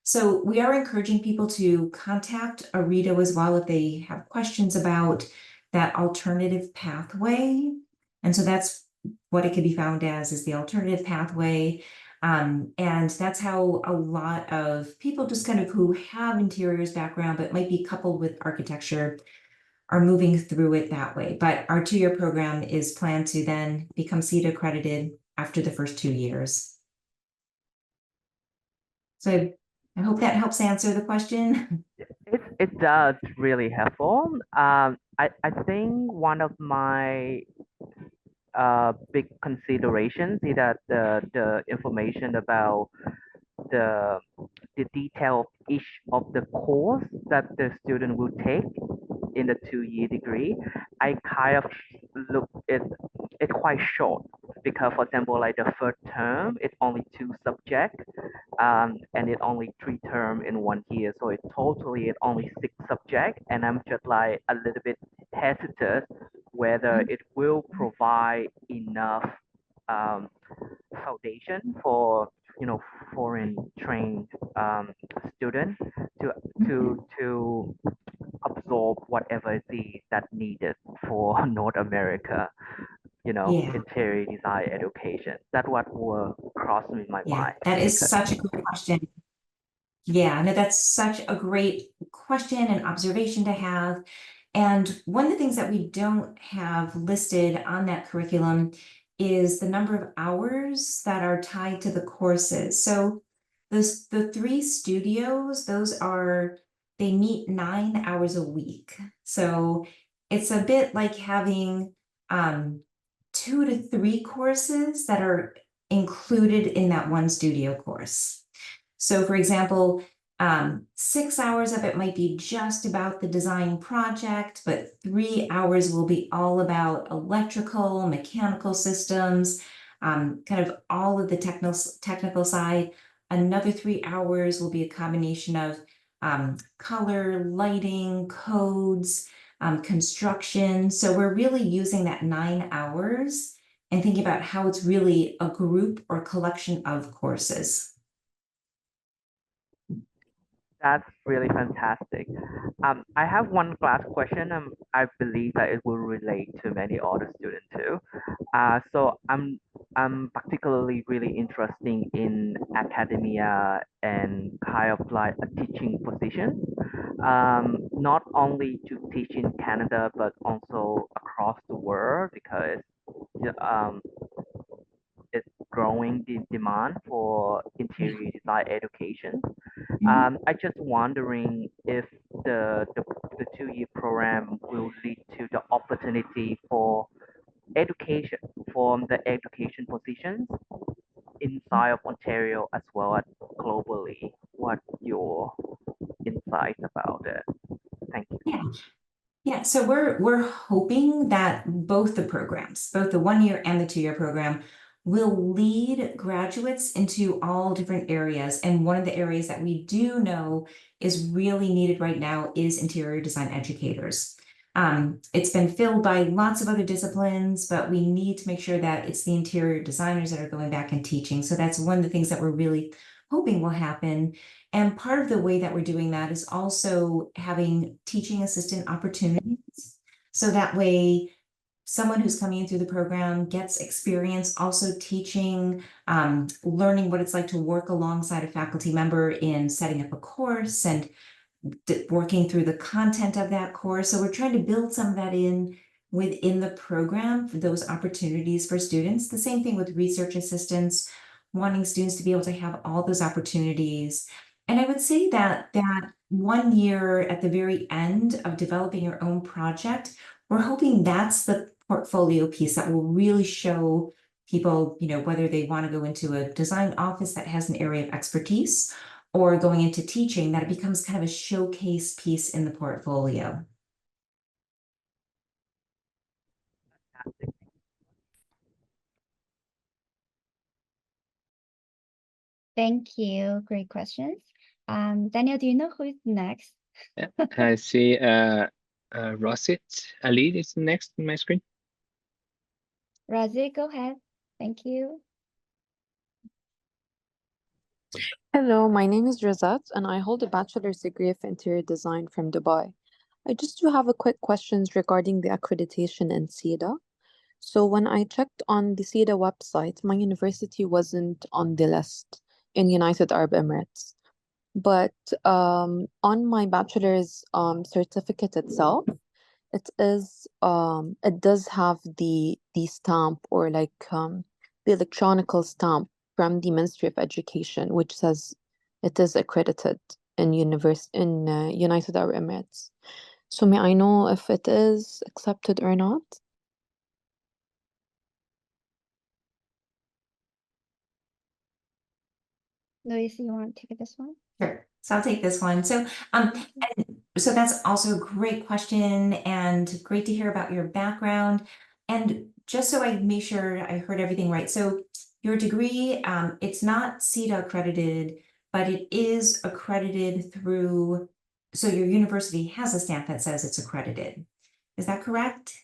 So we are encouraging people to contact Aredo as well if they have questions about that alternative pathway. And so that's what it can be found as, is the alternative pathway. And that's how a lot of people just kind of who have interiors background, but might be coupled with architecture, are moving through it that way. But our 2-year program is planned to then become CETA accredited after the first 2 years. So I hope that helps answer the question. It does really helpful. I think one of my big considerations is that the information about the detail of each of the course that the student will take in the 2-year degree, I kind of look at it quite short, because for example, like the first term, it's only 2 subjects, and it only 3 term in 1 year. So it only 6 subjects, and I'm just like a little bit hesitant whether it will provide enough foundation for foreign trained students to absorb whatever it is that needed for North America, Yeah. interior design education. That's what will cross in my mind. That is such a great question. Yeah, no, that's such a great question and observation to have. And one of the things that we don't have listed on that curriculum is the number of hours that are tied to the courses. So the 3 studios, they meet 9 hours a week. So it's a bit like having 2 to 3 courses that are included in that one studio course. So for example, 6 hours of it might be just about the design project, but 3 hours will be all about electrical, mechanical systems, kind of all of the technical side. Another 3 hours will be a combination of color, lighting, codes, construction. So we're really using that 9 hours and thinking about how it's really a group or collection of courses. That's really fantastic. I have one last question. I believe that it will relate to many other students too. So I'm particularly really interested in academia and kind of like a teaching position. Not only to teach in Canada, but also across the world, because um, it's growing the demand for interior design education. I just wondering if the 2-year program will lead to the opportunity for education, from the education positions inside of Ontario as well as globally. What your insights about it? Thank you. Yeah, so we're hoping that both the programs, both the 1-year and the 2-year program, will lead graduates into all different areas. And one of the areas that we do know is really needed right now is interior design educators. It's been filled by lots of other disciplines, but we need to make sure that it's the interior designers that are going back and teaching. So that's one of the things that we're really hoping will happen. And part of the way that we're doing that is also having teaching assistant opportunities. So that way, someone who's coming in through the program gets experience also teaching, learning what it's like to work alongside a faculty member in setting up a course and working through the content of that course. So we're trying to build some of that in within the program for those opportunities for students. The same thing with research assistants, wanting students to be able to have all those opportunities. And I would say that that 1 year at the very end of developing your own project, we're hoping that's the portfolio piece that will really show people, whether they want to go into a design office that has an area of expertise or going into teaching, that it becomes kind of a showcase piece in the portfolio. Thank you. Great questions. Daniel, do you know who is next? Yeah, I see Rosit Ali is next on my screen. Razi, go ahead. Thank you. Hello, my name is Razat, and I hold a bachelor's degree of interior design from Dubai. I just do have a quick questions regarding the accreditation in CEDA. So when I checked on the CEDA website, my university wasn't on the list in United Arab Emirates. But on my bachelor's certificate itself, it does have the stamp or the electronical stamp from the Ministry of Education, which says it is accredited in United Arab Emirates. So may I know if it is accepted or not? Luis, you want to take this one? Sure. So I'll take this one. So, so that's also a great question and great to hear about your background. And just so I make sure I heard everything right. So your degree, it's not CETA accredited, but it is accredited through, so your university has a stamp that says it's accredited. Is that correct?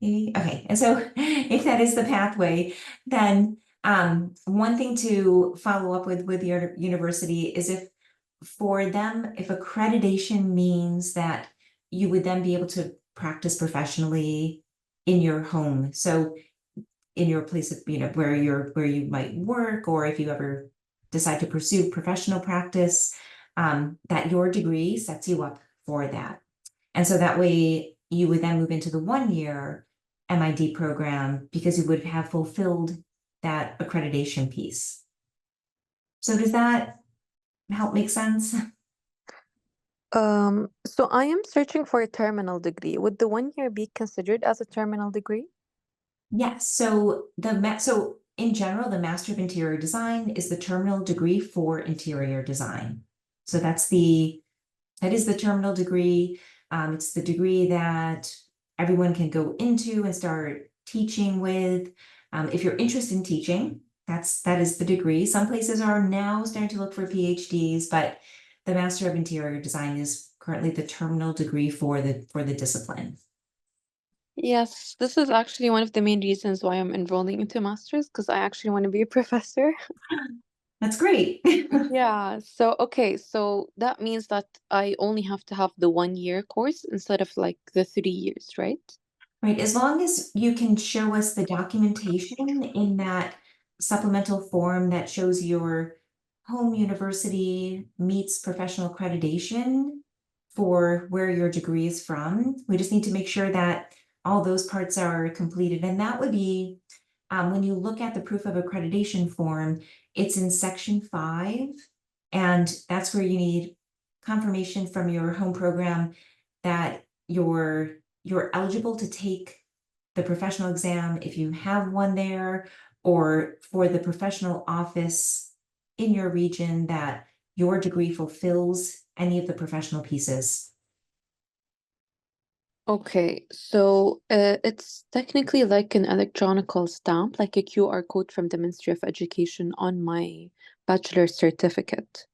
Okay, and so if that is the pathway, then one thing to follow up with your university is if for them, if accreditation means that you would then be able to practice professionally in your home. So in your place of, where you might work, or if you ever decide to pursue professional practice, that your degree sets you up for that. And so that way you would then move into the 1-year MID program because you would have fulfilled that accreditation piece. So does that help make sense? So I am searching for a terminal degree. Would the 1 year be considered as a terminal degree? Yes. So so in general, the Master of Interior Design is the terminal degree for interior design. So that is the terminal degree. It's the degree that everyone can go into and start teaching with. If you're interested in teaching, that is the degree. Some places are now starting to look for PhDs, but the Master of Interior Design is currently the terminal degree for the discipline. Yes, this is actually one of the main reasons why I'm enrolling into master's, because I actually want to be a professor. That's great. Yeah, so okay, so that means that I only have to have the 1 year course instead of like the 3 years, right? Right, as long as you can show us the documentation in that supplemental form that shows your home university meets professional accreditation for where your degree is from. We just need to make sure that all those parts are completed. And that would be, when you look at the proof of accreditation form, it's in section 5. And that's where you need confirmation from your home program that you're eligible to take the professional exam if you have one there, or for the professional office in your region that your degree fulfills any of the professional pieces. Okay, so it's technically like an electronical stamp, like a QR code from the Ministry of Education on my bachelor's certificate.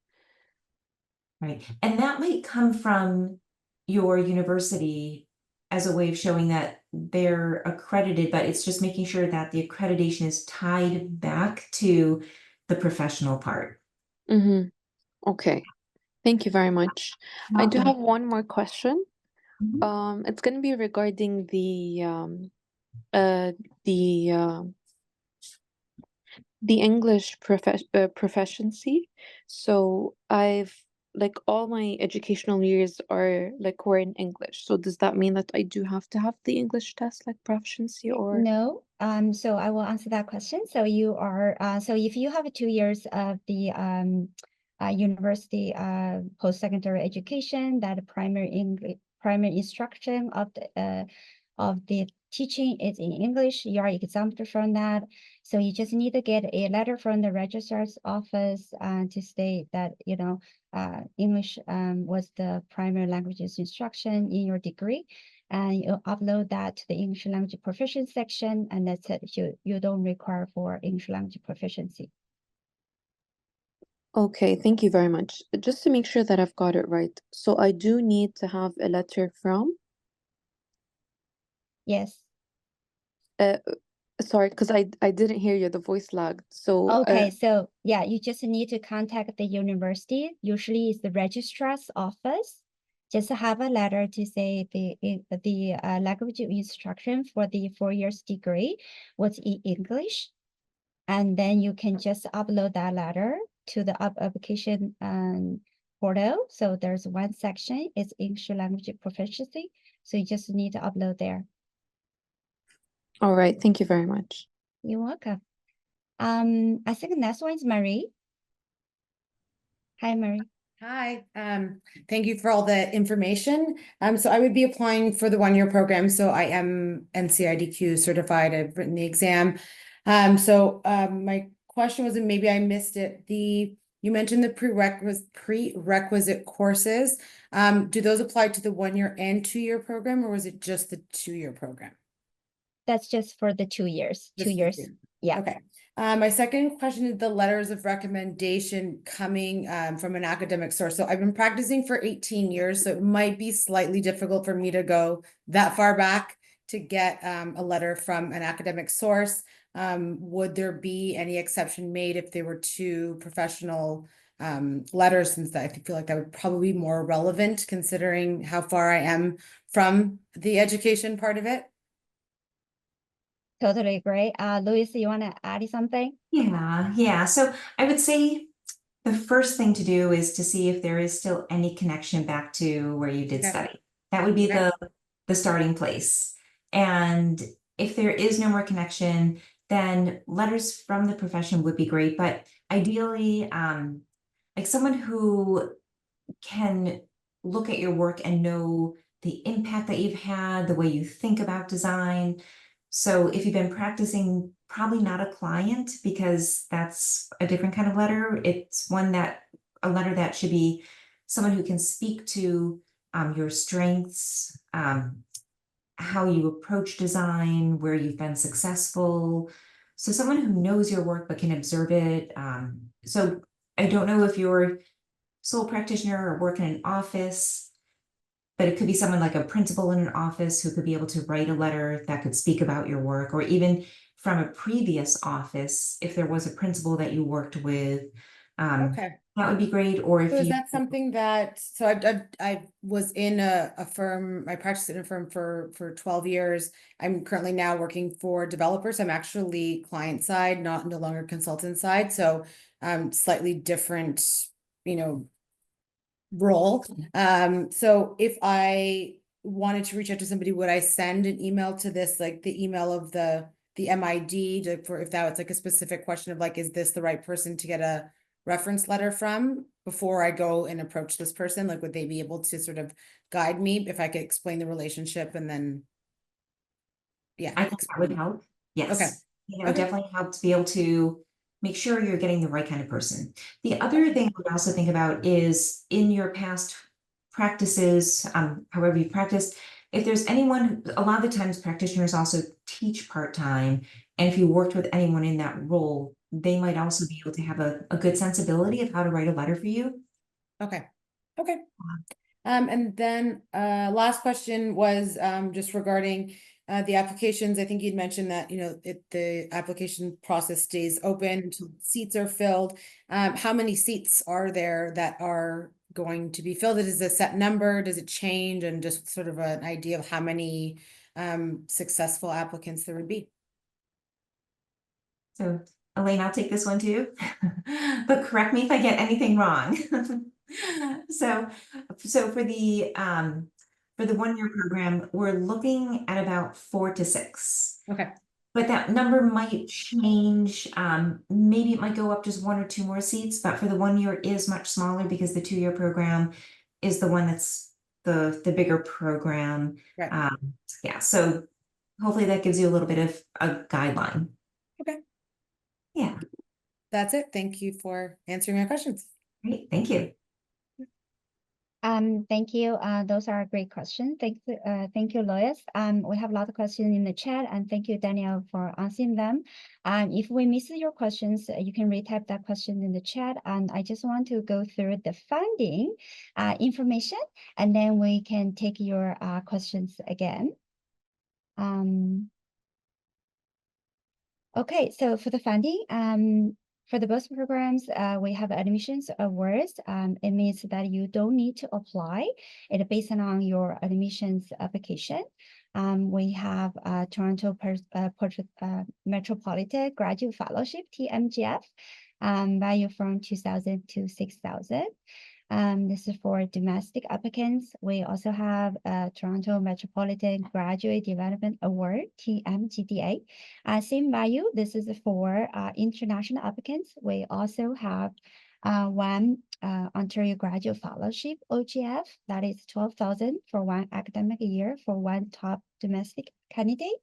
Right, and that might come from your university as a way of showing that they're accredited, but it's just making sure that the accreditation is tied back to the professional part. Mm-hmm. Okay, thank you very much. I do have one more question. It's going to be regarding uh the uh, the English proficiency. So I've like all my educational years are like were in English. So does that mean that I do have to have the English test like proficiency or? No, so I will answer that question. So you are, so if you have 2 years of the university post-secondary education, that primary instruction of the teaching is in English, you are exempt from that. So you just need to get a letter from the registrar's office to state that, you know, English was the primary languages instruction in your degree. And you upload that to the English language proficiency section, and that's it. You don't require for English language proficiency. Okay, thank you very much. Just to make sure that I've got it right. So I do need to have a letter from, Yes. sorry, because I didn't hear you, the voice lagged. So Okay, so yeah, you just need to contact the university. Usually it's the registrar's office. Just have a letter to say the language instruction for the 4 years degree was in English. And then you can just upload that letter to the application portal. So there's one section, it's English language proficiency. So you just need to upload there. all right, thank you very much. You're welcome. I think the next one is Marie. Hi, Marie. Hi, thank you for all the information. So I would be applying for the 1-year program. So I am NCIDQ certified. I've written the exam. My question was, and maybe I missed it, you mentioned the prerequisite courses. Do those apply to the 1-year and 2-year program, or was it just the 2-year program? That's just for the 2 years. Just 2 the years. 2. Yeah. Okay. My second question is the letters of recommendation coming from an academic source. So I've been practicing for 18 years, so it might be slightly difficult for me to go that far back to get a letter from an academic source. Would there be any exception made if they were 2 professional letters, since I feel like that would probably be more relevant considering how far I am from the education part of it? Totally agree. Louis, you want to add something? Yeah. So I would say the first thing to do is to see if there is still any connection back to where you did Okay. study. That would be Okay. the starting place. And if there is no more connection, then letters from the profession would be great. But ideally, like someone who can look at your work and know the impact that you've had, the way you think about design. So if you've been practicing, probably not a client, because that's a different kind of letter. It's a letter that should be someone who can speak to your strengths, how you approach design, where you've been successful. So someone who knows your work but can observe it. So I don't know if you're sole practitioner or work in an office, but it could be someone like a principal in an office who could be able to write a letter that could speak about your work, or even from a previous office, if there was a principal that you worked with, Okay. that would be great. Or if So is you, that something that, I was in a firm, I practiced in a firm for 12 years. I'm currently now working for developers. I'm actually client side, no longer consultant side. So slightly different, role. So if I wanted to reach out to somebody, would I send an email to this, like the email of the MID for if that was like a specific question of like, is this the right person to get a reference letter from before I go and approach this person? Like, would they be able to sort of guide me if I could explain the relationship and then, yeah. I think that would help. Yes. Okay. It would definitely help to be able to make sure you're getting the right kind of person. The other thing I would also think about is in your past practices, however you practiced, if there's anyone, a lot of the times practitioners also teach part-time. And if you worked with anyone in that role, they might also be able to have a good sensibility of how to write a letter for you. Okay. Okay. And then last question was just regarding the applications. I think you'd mentioned that, the application process stays open until seats are filled. How many seats are there that are going to be filled? Is it a set number? Does it change? And just sort of an idea of how many successful applicants there would be. So Elaine, I'll take this one too, but correct me if I get anything wrong. So for the 1-year program, we're looking at about 4 to 6. Okay. But that number might change. Maybe it might go up just 1 or 2 more seats, but for the 1 year is much smaller because the 2-year program is the one that's the bigger program. Right. Yeah, so hopefully that gives you a little bit of a guideline. Okay. Yeah, That's it. Thank you for answering my questions. great, thank you. Thank you. Those are great questions. Thank you, Lois. We have a lot of questions in the chat, and thank you, Daniel, for answering them. If we miss your questions, you can retype that question in the chat. And I just want to go through the funding information, and then we can take your questions again. Okay, so for the funding, for the both programs, we have admissions awards. It means that you don't need to apply. It based on your admissions application. We have Toronto Metropolitan Graduate Fellowship, TMGF, value from 2,000 to 6,000. This is for domestic applicants. We also have Toronto Metropolitan Graduate Development Award, TMGDA. Same value. This is for international applicants. We also have one Ontario Graduate Fellowship, OGF, that is 12,000 for 1 academic year for 1 top domestic candidate.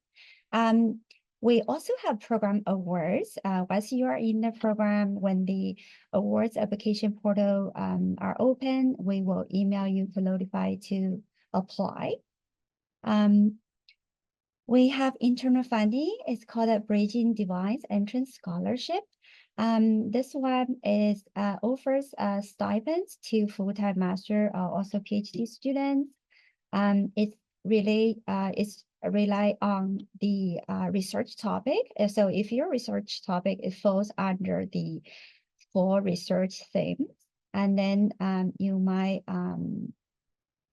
We also have program awards. Once you are in the program, when the awards application portal are open, we will email you to notify to apply. We have internal funding. It's called a Bridging Device Entrance Scholarship. This one is offers stipends to full-time master or also PhD students. It's really rely on the research topic. So if your research topic, it falls under the 4 research themes, and then you might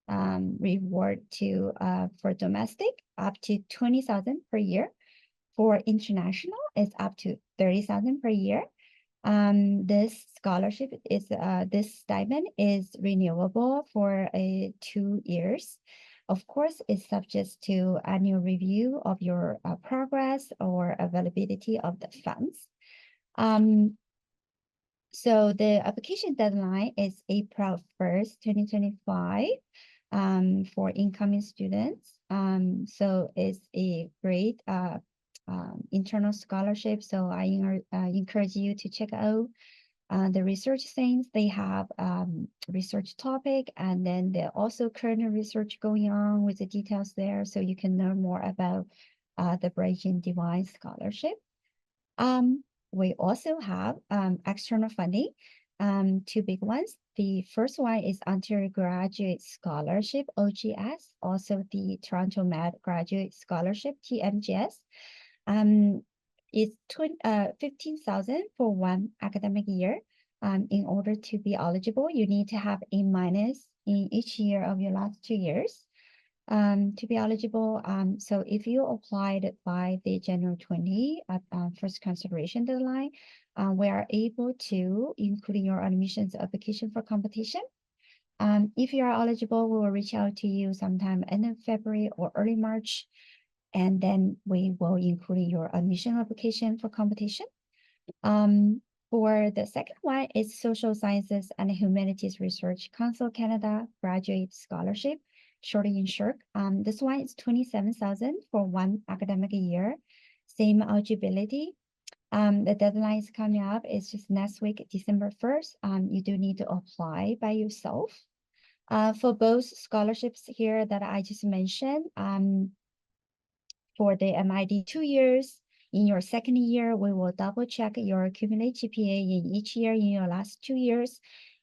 reward to for domestic up to 20,000 per year. For international, it's up to 30,000 per year. This scholarship is this stipend is renewable for 2 years. Of course, it's subject to annual review of your progress or availability of the funds. So the application deadline is April 1st, 2025, for incoming students. So it's a great internal scholarship. So I encourage you to check out the research things. They have research topic, and then there also current research going on with the details there, so you can learn more about the Bridging Device Scholarship. We also have external funding, 2 big ones. The first one is Ontario Graduate Scholarship, OGS, also the Toronto Med Graduate Scholarship, TMGS. It's 15,000 for 1 academic year. In order to be eligible, you need to have A- in each year of your last 2 years to be eligible. So if you applied by the January 20 first consideration deadline, we are able to include your admissions application for competition. If you are eligible, we will reach out to you sometime end of February or early March, and then we will include your admission application for competition. For the second one is Social Sciences and Humanities Research Council Canada Graduate Scholarship, shortly in SHRC. This one is 27,000 for 1 academic year, same eligibility. The deadline is coming up. It's just next week, December 1st. You do need to apply by yourself. For both scholarships here that I just mentioned, for the MID 2 years, in your second year, we will double check your cumulative GPA in each year in your last 2 years.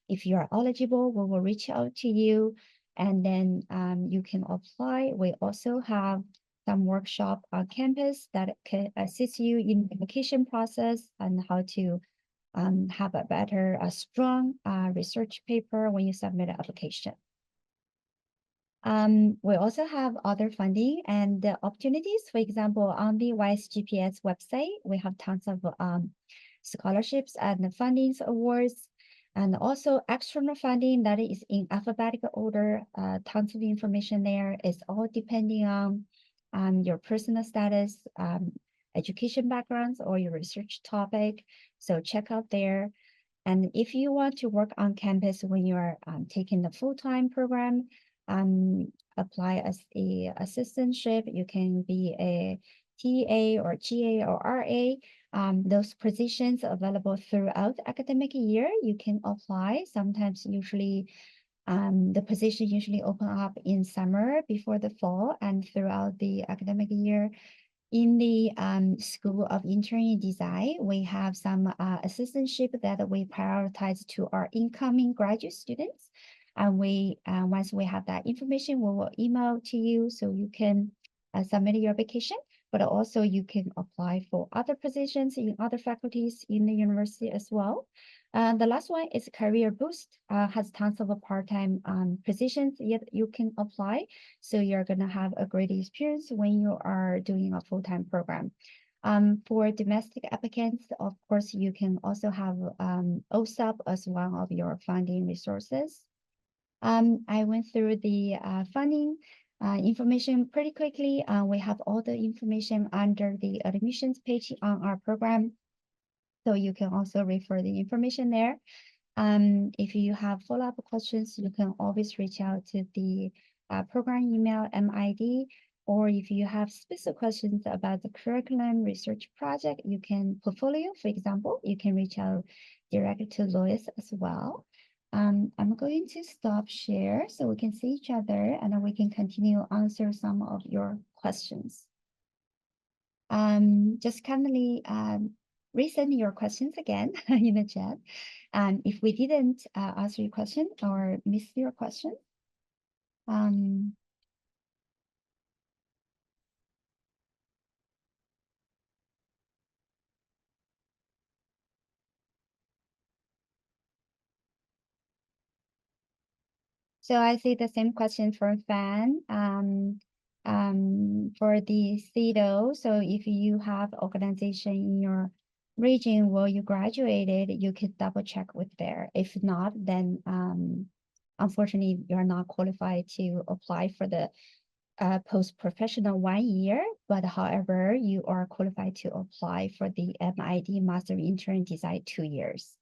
If you are eligible, we will reach out to you, and then you can apply. We also have some workshop on campus that can assist you in the application process and how to have a strong research paper when you submit an application. We also have other funding and opportunities. For example, on the YSGPS website, we have tons of scholarships and fundings awards, and also external funding that is in alphabetical order. Tons of information there. It's all depending on your personal status, education backgrounds, or your research topic. So check out there. And if you want to work on campus when you are taking the full-time program, apply as a assistantship. You can be a TA or GA or RA. Those positions available throughout the academic year, you can apply. Sometimes usually the position usually open up in summer before the fall and throughout the academic year. In the School of Interior Design, we have some assistantship that we prioritize to our incoming graduate students. And we once we have that information, we will email to you so you can submit your application. But also you can apply for other positions in other faculties in the university as well. The last one is Career Boost, has tons of part-time positions yet you can apply. So you're gonna have a great experience when you are doing a full-time program. For domestic applicants, of course, you can also have OSAP as one of your funding resources. I went through the funding information pretty quickly. We have all the information under the admissions page on our program. So you can also refer the information there. If you have follow-up questions, you can always reach out to the program email MID, or if you have specific questions about the curriculum research project, you can portfolio, for example, you can reach out directly to Lois as well. I'm going to stop share so we can see each other and then we can continue answer some of your questions. Just kindly resend your questions again in the chat. If we didn't answer your question or miss your question, so I see the same question from Fan. For the CEDO, so if you have organization in your region where you graduated, you could double check with there. If not, then unfortunately, you're not qualified to apply for the post-professional 1 year, but however, you are qualified to apply for the MID Master in Interior Design 2 years.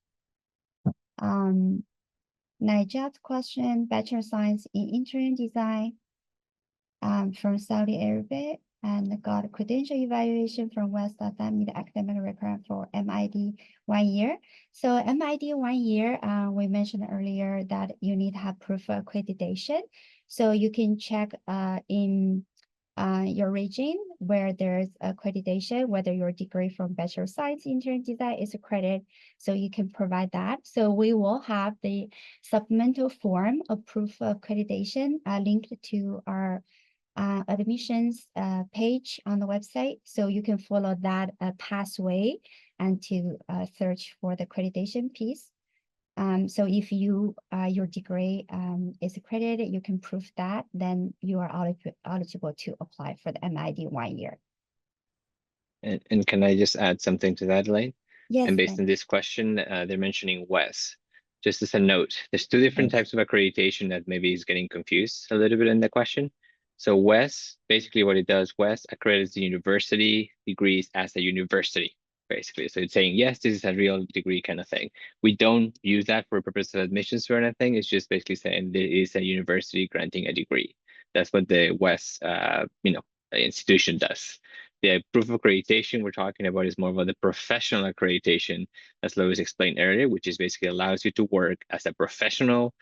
Najat's question, Bachelor of Science in Interior Design from Saudi Arabia and got a credential evaluation from West that meet academic requirement for MID 1 year. So MID 1 year, we mentioned earlier that you need to have proof of accreditation. So you can check in your region where there's accreditation, whether your degree from Bachelor of Science in Interior Design is accredited, so you can provide that. So we will have the supplemental form of proof of accreditation linked to our admissions page on the website. So you can follow that pathway and to search for the accreditation piece. So if you your degree is accredited, you can prove that, then you are eligible to apply for the MID 1 year. And can I just add something to that, Elaine? Yes. And based on this question, they're mentioning WES. Just as a note, there's two different types of accreditation that maybe is getting confused a little bit in the question. So WES, basically what it does, WES accredits the university degrees as a university, basically. So it's saying, yes, this is a real degree kind of thing. We don't use that for purpose of admissions or anything. It's just basically saying there is a university granting a degree. That's what the WES, institution does. The proof of accreditation we're talking about is more about the professional accreditation, as Lois explained earlier, which is basically allows you to work as a professional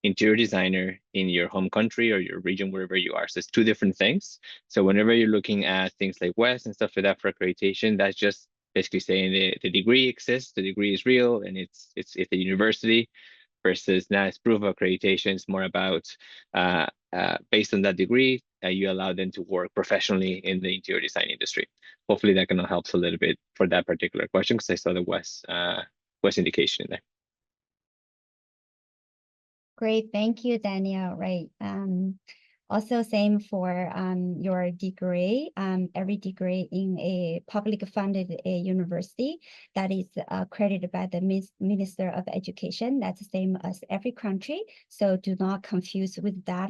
interior designer in your home country or your region, wherever you are. So it's two different things. So whenever you're looking at things like WES and stuff like that for accreditation, that's just basically saying the degree exists, the degree is real, and it's a university. Versus now it's proof of accreditation. It's more about based on that degree, you allow them to work professionally in the interior design industry. Hopefully that can help a little bit for that particular question, because I saw the WES was indication in there. Great, thank you, Danielle. Right. Also same for your degree. Every degree in a public funded university that is accredited by the Minister of Education. That's the same as every country. So do not confuse with that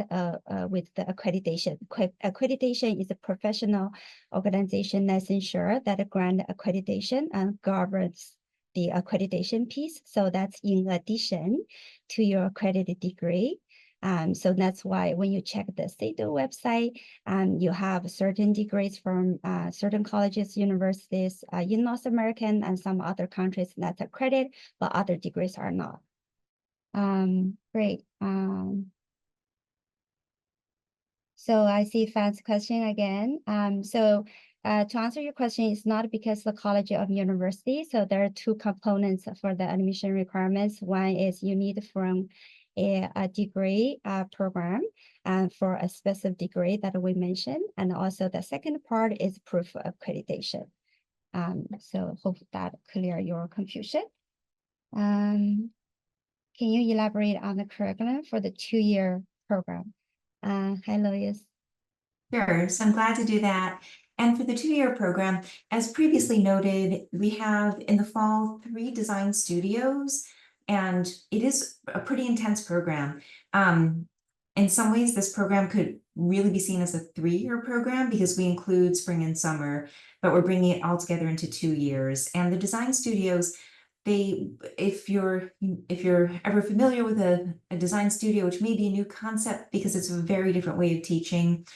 with the accreditation. Accreditation is a professional organization that's ensure that grant accreditation and governs the accreditation piece. So that's in addition to your accredited degree. So that's why when you check the CEDU website, you have certain degrees from certain colleges, universities in North America and some other countries that's accredited, but other degrees are not. Great. So I see Fan's question again. To answer your question, it's not because the college of university. So there are two components for the admission requirements. One is you need from a degree program for a specific degree that we mentioned. And also the second part is proof of accreditation. So hope that clear your confusion. Can you elaborate on the curriculum for the 2-year program? Hi, Lois. Sure, so I'm glad to do that. And for the 2-year program, as previously noted, we have in the fall 3 design studios, and it is a pretty intense program. In some ways, this program could really be seen as a 3-year program because we include spring and summer, but we're bringing it all together into 2 years. And the design studios, if you're ever familiar with a design studio, which may be a new concept because it's a very different way of teaching,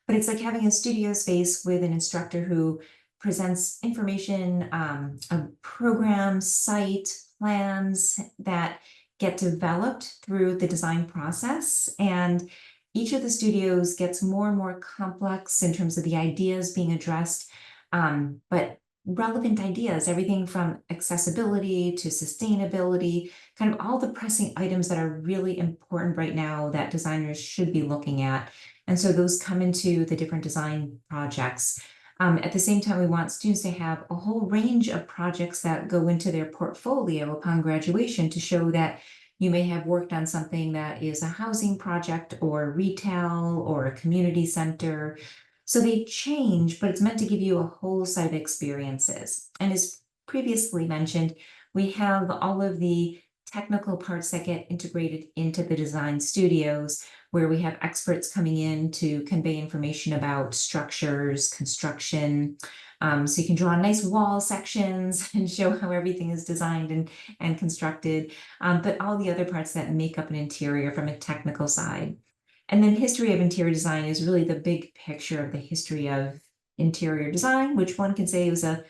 but it's like having a studio space with an instructor who presents information, a program, site, plans that get developed through the design process. And each of the studios gets more and more complex in terms of the ideas being addressed, but relevant ideas, everything from accessibility to sustainability, kind of all the pressing items that are really important right now that designers should be looking at. And so those come into the different design projects. At the same time, we want students to have a whole range of projects that go into their portfolio upon graduation to show that you may have worked on something that is a housing project or retail or a community center. So they change, but it's meant to give you a whole set of experiences. And as previously mentioned, we have all of the technical parts that get integrated into the design studios, where we have experts coming in to convey information about structures, construction. So you can draw nice wall sections and show how everything is designed and constructed, but all the other parts that make up an interior from a technical side. And then history of interior design is really the big picture of the history of interior design, which one can say was a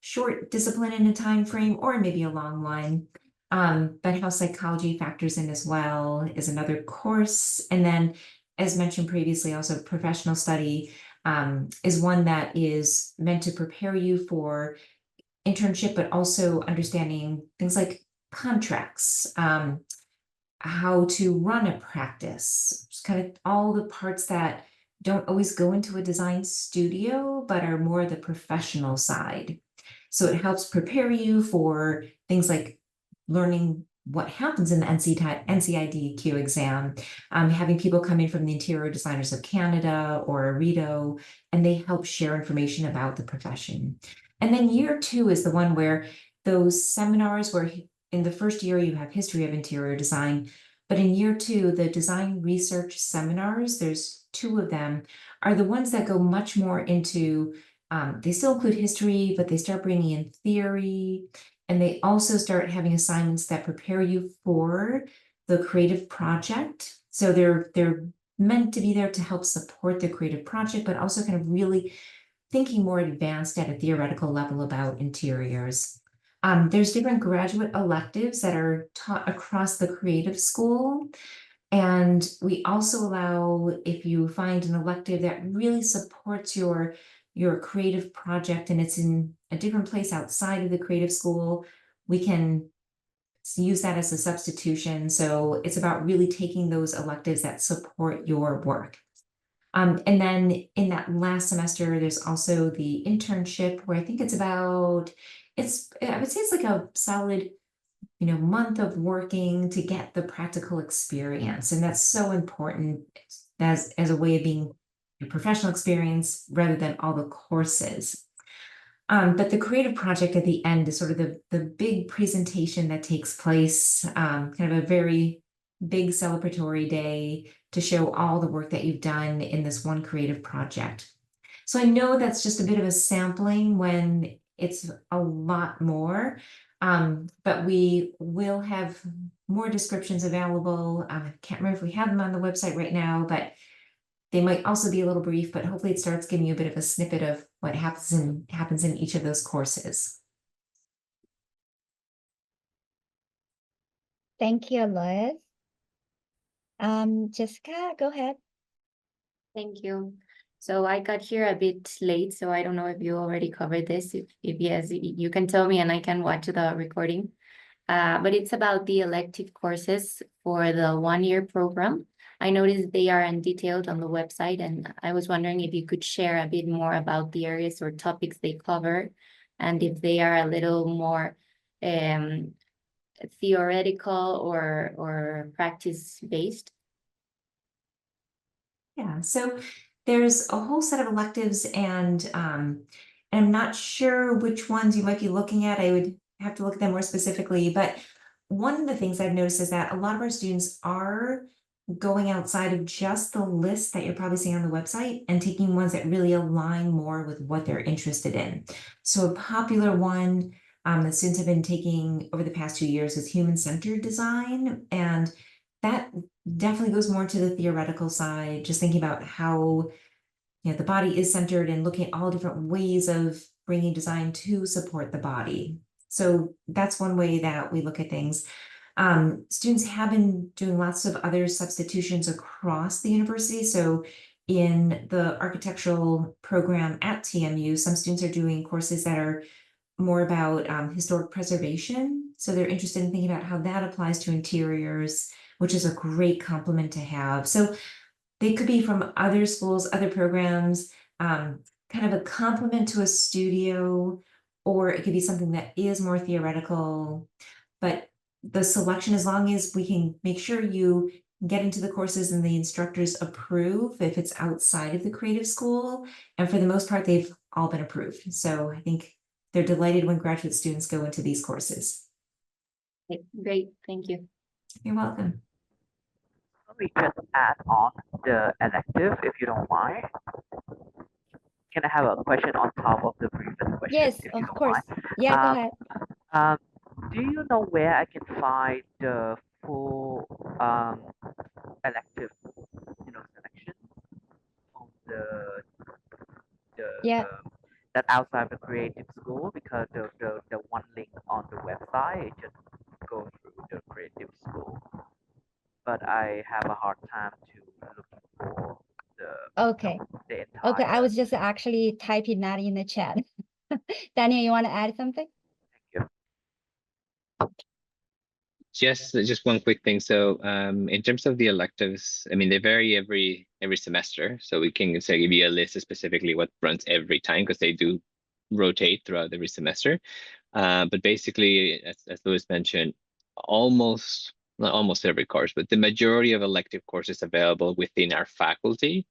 short discipline in a time frame or maybe a long one. But how psychology factors in as well is another course. And then, as mentioned previously, also professional study is one that is meant to prepare you for internship, but also understanding things like contracts, how to run a practice, just kind of all the parts that don't always go into a design studio, but are more the professional side. So it helps prepare you for things like learning what happens in the NCIDQ exam, having people come in from the Interior Designers of Canada or RITO, and they help share information about the profession. And then year 2 is the one where those seminars where in the first year you have history of interior design, but in year 2, the design research seminars, there's 2 of them, are the ones that go much more into, they still include history, but they start bringing in theory. And they also start having assignments that prepare you for the creative project. So they're meant to be there to help support the creative project, but also kind of really thinking more advanced at a theoretical level about interiors. There's different graduate electives that are taught across the creative school. And we also allow, if you find an elective that really supports your creative project and it's in a different place outside of the creative school, we can use that as a substitution. So it's about really taking those electives that support your work. And then in that last semester, there's also the internship where I think it's about, I would say it's like a solid month of working to get the practical experience. And that's so important as a way of being a professional experience rather than all the courses. But the creative project at the end is sort of the big presentation that takes place, kind of a very big celebratory day to show all the work that you've done in this one creative project. So I know that's just a bit of a sampling when it's a lot more, but we will have more descriptions available. I can't remember if we have them on the website right now, but they might also be a little brief, but hopefully it starts giving you a bit of a snippet of what happens in each of those courses. Thank you, Lois. Jessica, go ahead. Thank you. So I got here a bit late, so I don't know if you already covered this. If yes, you can tell me and I can watch the recording. But it's about the elective courses for the one-year program. I noticed they are detailed on the website, and I was wondering if you could share a bit more about the areas or topics they cover, and if they are a little more theoretical or practice-based. Yeah, so there's a whole set of electives, and I'm not sure which ones you might be looking at. I would have to look at them more specifically, but one of the things I've noticed is that a lot of our students are going outside of just the list that you're probably seeing on the website and taking ones that really align more with what they're interested in. So a popular one that students have been taking over the past 2 years is human-centered design, and that definitely goes more to the theoretical side, just thinking about how the body is centered and looking at all different ways of bringing design to support the body. So that's one way that we look at things. Students have been doing lots of other substitutions across the university. So in the architectural program at TMU, some students are doing courses that are more about historic preservation. So they're interested in thinking about how that applies to interiors, which is a great complement to have. So they could be from other schools, other programs, kind of a complement to a studio, or it could be something that is more theoretical. But the selection, as long as we can make sure you get into the courses and the instructors approve if it's outside of the creative school, and for the most part, they've all been approved. So I think they're delighted when graduate students go into these courses. Okay, great, thank you. You're welcome. Let me just add on the elective, if you don't mind. Can I have a question on top of the previous question? Yes, if you of don't course. mind? Yeah, go ahead. Do you know where I can find the full elective, selection on Yeah. that outside the creative school? Because the one link on the website it just go through the creative school, but I have a hard time to look for Okay. the entire. Okay, I was just actually typing that in the chat. Daniel, you want to add something? Thank you. Just one quick thing. So in terms of the electives, I mean, they vary every semester. So we can say give you a list of specifically what runs every time, because they do rotate throughout every semester. But basically, as Louis mentioned, not almost every course, but the majority of elective courses available within our faculty,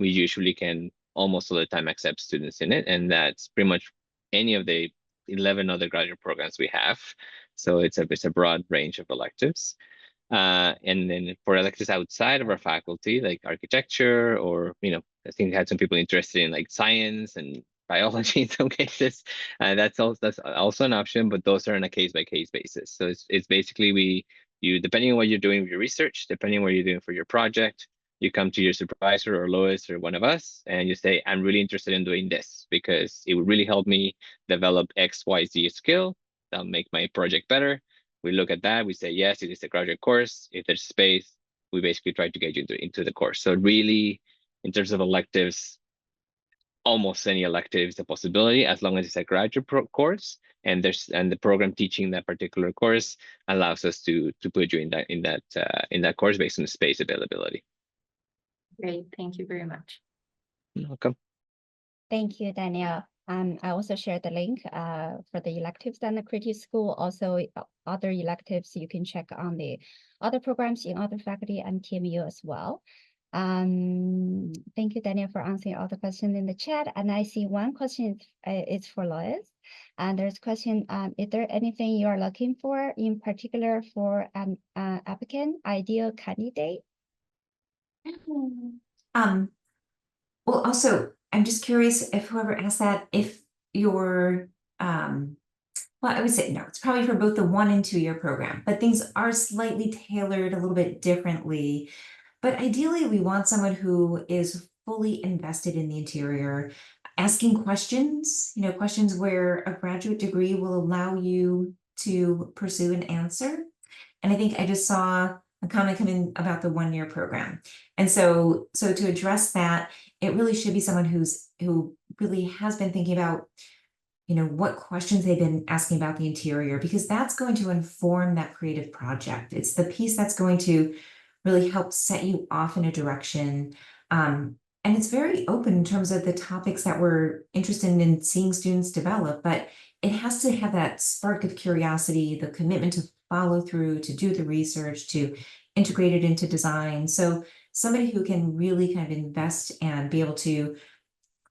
we usually can almost all the time accept students in it. And that's pretty much any of the 11 other graduate programs we have. So it's a broad range of electives. And then for electives outside of our faculty, like architecture, or, I think we had some people interested in like science and biology in some cases. That's also an option, but those are on a case-by-case basis. So it's basically you depending on what you're doing with your research, depending on what you're doing for your project, you come to your supervisor or Lois or one of us, and you say, I'm really interested in doing this because it would really help me develop XYZ skill. That'll make my project better. We look at that, we say, yes, it is a graduate course. If there's space, we basically try to get you into the course. So really, in terms of electives, almost any elective is a possibility, as long as it's a graduate course, and the program teaching that particular course allows us to put you in that course based on the space availability. Great, thank you very much. You're welcome. Thank you, Danielle. I also shared the link for the electives and the creative school. Also, other electives you can check on the other programs in other faculty and TMU as well. Thank you, Daniel, for answering all the questions in the chat. And I see one question is for Lois. And there's a question, is there anything you are looking for in particular for an applicant, ideal candidate? Well, also, I'm just curious if whoever asked that, if your, well, I would say no, it's probably for both the 1 and 2 year program, but things are slightly tailored a little bit differently. But ideally, we want someone who is fully invested in the interior, asking questions, questions where a graduate degree will allow you to pursue an answer. And I think I just saw a comment come in about the 1 year program. And so to address that, it really should be someone who really has been thinking about, what questions they've been asking about the interior, because that's going to inform that creative project. It's the piece that's going to really help set you off in a direction. And it's very open in terms of the topics that we're interested in seeing students develop, but it has to have that spark of curiosity, the commitment to follow through, to do the research, to integrate it into design. So somebody who can really kind of invest and be able to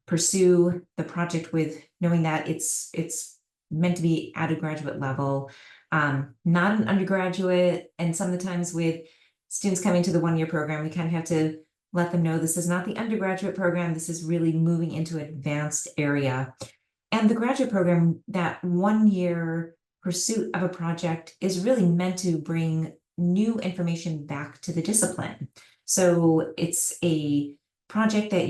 pursue the project with knowing that it's meant to be at a graduate level, not an undergraduate. And some of the times with students coming to the 1 year program, we kind of have to let them know this is not the undergraduate program. This is really moving into an advanced area. And the graduate program, that 1 year pursuit of a project is really meant to bring new information back to the discipline. So it's a project that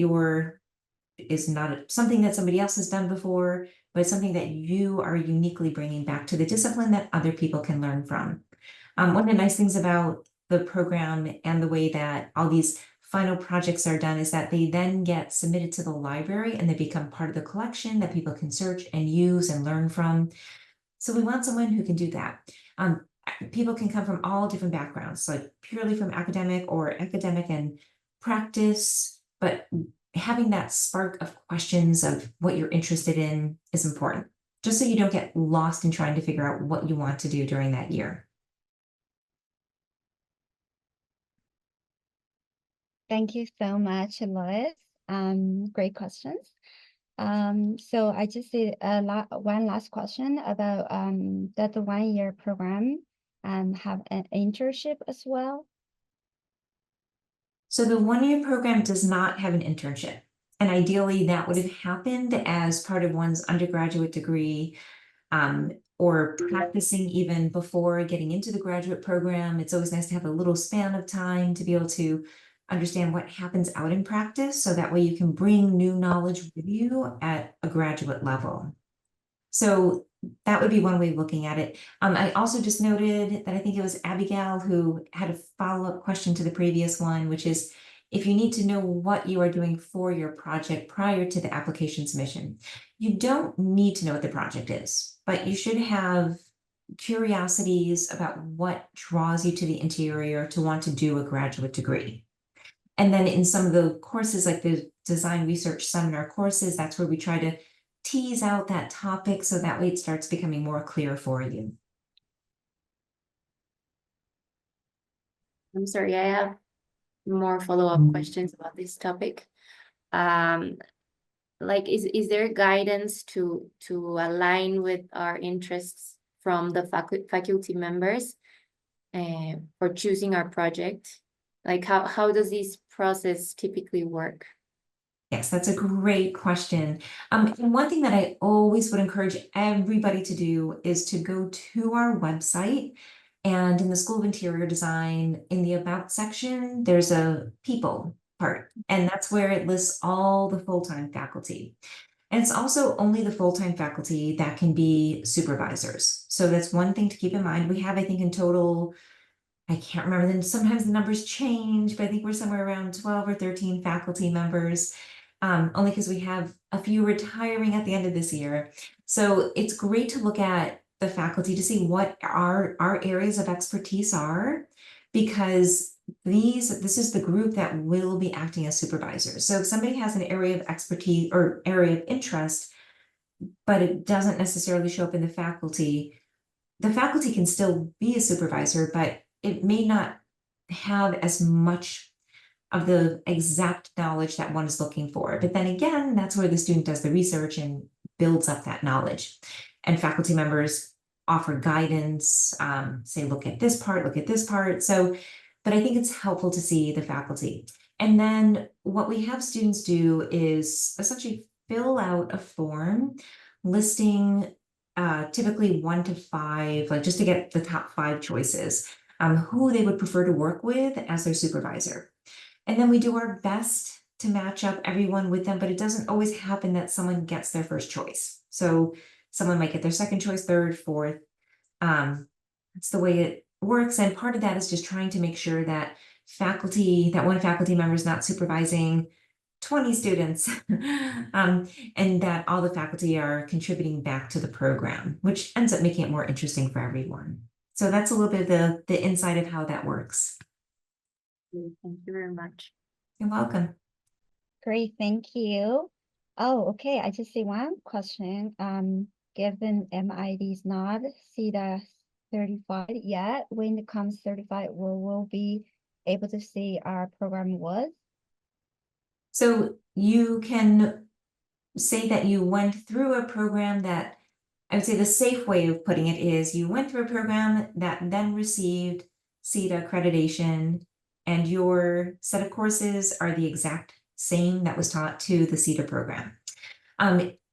is not something that somebody else has done before, but it's something that you are uniquely bringing back to the discipline that other people can learn from. One of the nice things about the program and the way that all these final projects are done is that they then get submitted to the library and they become part of the collection that people can search and use and learn from. So we want someone who can do that. People can come from all different backgrounds, like purely from academic and practice, but having that spark of questions of what you're interested in is important, just so you don't get lost in trying to figure out what you want to do during that year. Thank you so much, Lois. Great questions. So I just see one last question about does the 1 year program have an internship as well? So the 1 year program does not have an internship. And ideally that would have happened as part of one's undergraduate degree, or practicing even before getting into the graduate program. It's always nice to have a little span of time to be able to understand what happens out in practice, so that way you can bring new knowledge with you at a graduate level. So that would be one way of looking at it. I also just noted that I think it was Abigail who had a follow-up question to the previous one, which is if you need to know what you are doing for your project prior to the application submission. You don't need to know what the project is, but you should have curiosities about what draws you to the interior to want to do a graduate degree. And then in some of the courses, like the design research seminar courses, that's where we try to tease out that topic so that way it starts becoming more clear for you. I'm sorry, I have more follow-up questions about this topic. Like, is there guidance to align with our interests from the faculty members for choosing our project? Like, how does this process typically work? Yes, that's a great question. And one thing that I always would encourage everybody to do is to go to our website, and in the School of Interior Design, in the About section, there's a People part, and that's where it lists all the full-time faculty. And it's also only the full-time faculty that can be supervisors. So that's one thing to keep in mind. We have, I think, in total, I can't remember, then sometimes the numbers change, but I think we're somewhere around 12 or 13 faculty members. Only because we have a few retiring at the end of this year. So it's great to look at the faculty to see what our areas of expertise are, because this is the group that will be acting as supervisors. So if somebody has an area of expertise or area of interest, but it doesn't necessarily show up in the faculty. The faculty can still be a supervisor, but it may not have as much of the exact knowledge that one is looking for. But then again, that's where the student does the research and builds up that knowledge. And faculty members offer guidance, say, look at this part, look at this part. So, but I think it's helpful to see the faculty. And then what we have students do is essentially fill out a form listing typically 1 to 5, like just to get the top 5 choices, who they would prefer to work with as their supervisor. And then we do our best to match up everyone with them, but it doesn't always happen that someone gets their first choice. So someone might get their second choice, third, fourth. That's the way it works. And part of that is just trying to make sure that one faculty member is not supervising 20 students, and that all the faculty are contributing back to the program, which ends up making it more interesting for everyone. So that's a little bit of the inside of how that works. Thank you very much. You're welcome. Great, thank you. Oh, okay, I just see one question. Given MID is not CETA certified yet, when it comes certified, we'll be able to see our program was? So you can say that you went through a program that, I would say the safe way of putting it is you went through a program that then received CETA accreditation, and your set of courses are the exact same that was taught to the CETA program.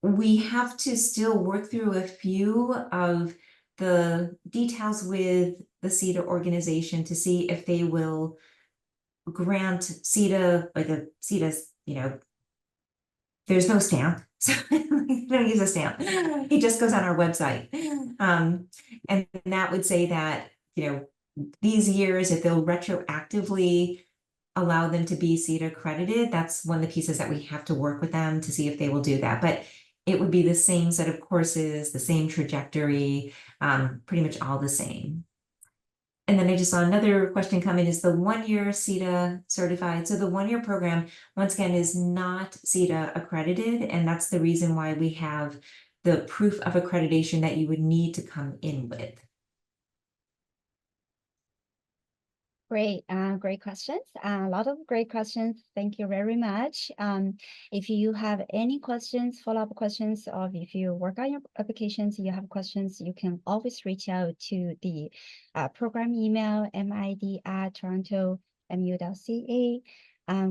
We have to still work through a few of the details with the CETA organization to see if they will grant CETA, like a CETA's, there's no stamp, so we don't use a stamp. It just goes on our website. And that would say that, these years, if they'll retroactively allow them to be CETA accredited, that's one of the pieces that we have to work with them to see if they will do that. But it would be the same set of courses, the same trajectory, pretty much all the same. And then I just saw another question come in, is the 1-year CETA certified? So the 1-year program, once again, is not CETA accredited. And that's the reason why we have the proof of accreditation that you would need to come in with. Great, great questions. A lot of great questions. Thank you very much. If you have any questions, follow-up questions, or if you work on your applications, you have questions, you can always reach out to the program email, mid@torontomu.ca.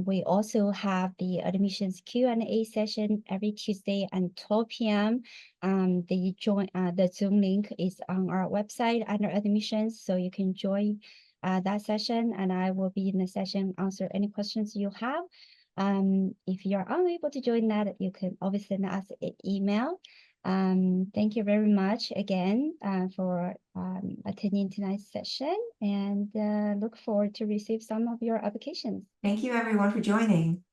We also have the admissions Q&A session every Tuesday at 12 p.m. The Zoom link is on our website under admissions, so you can join that session, and I will be in the session answer any questions you have. If you're unable to join that, you can always send us an email. Thank you very much again for attending tonight's session, and look forward to receive some of your applications. Thank you everyone for joining.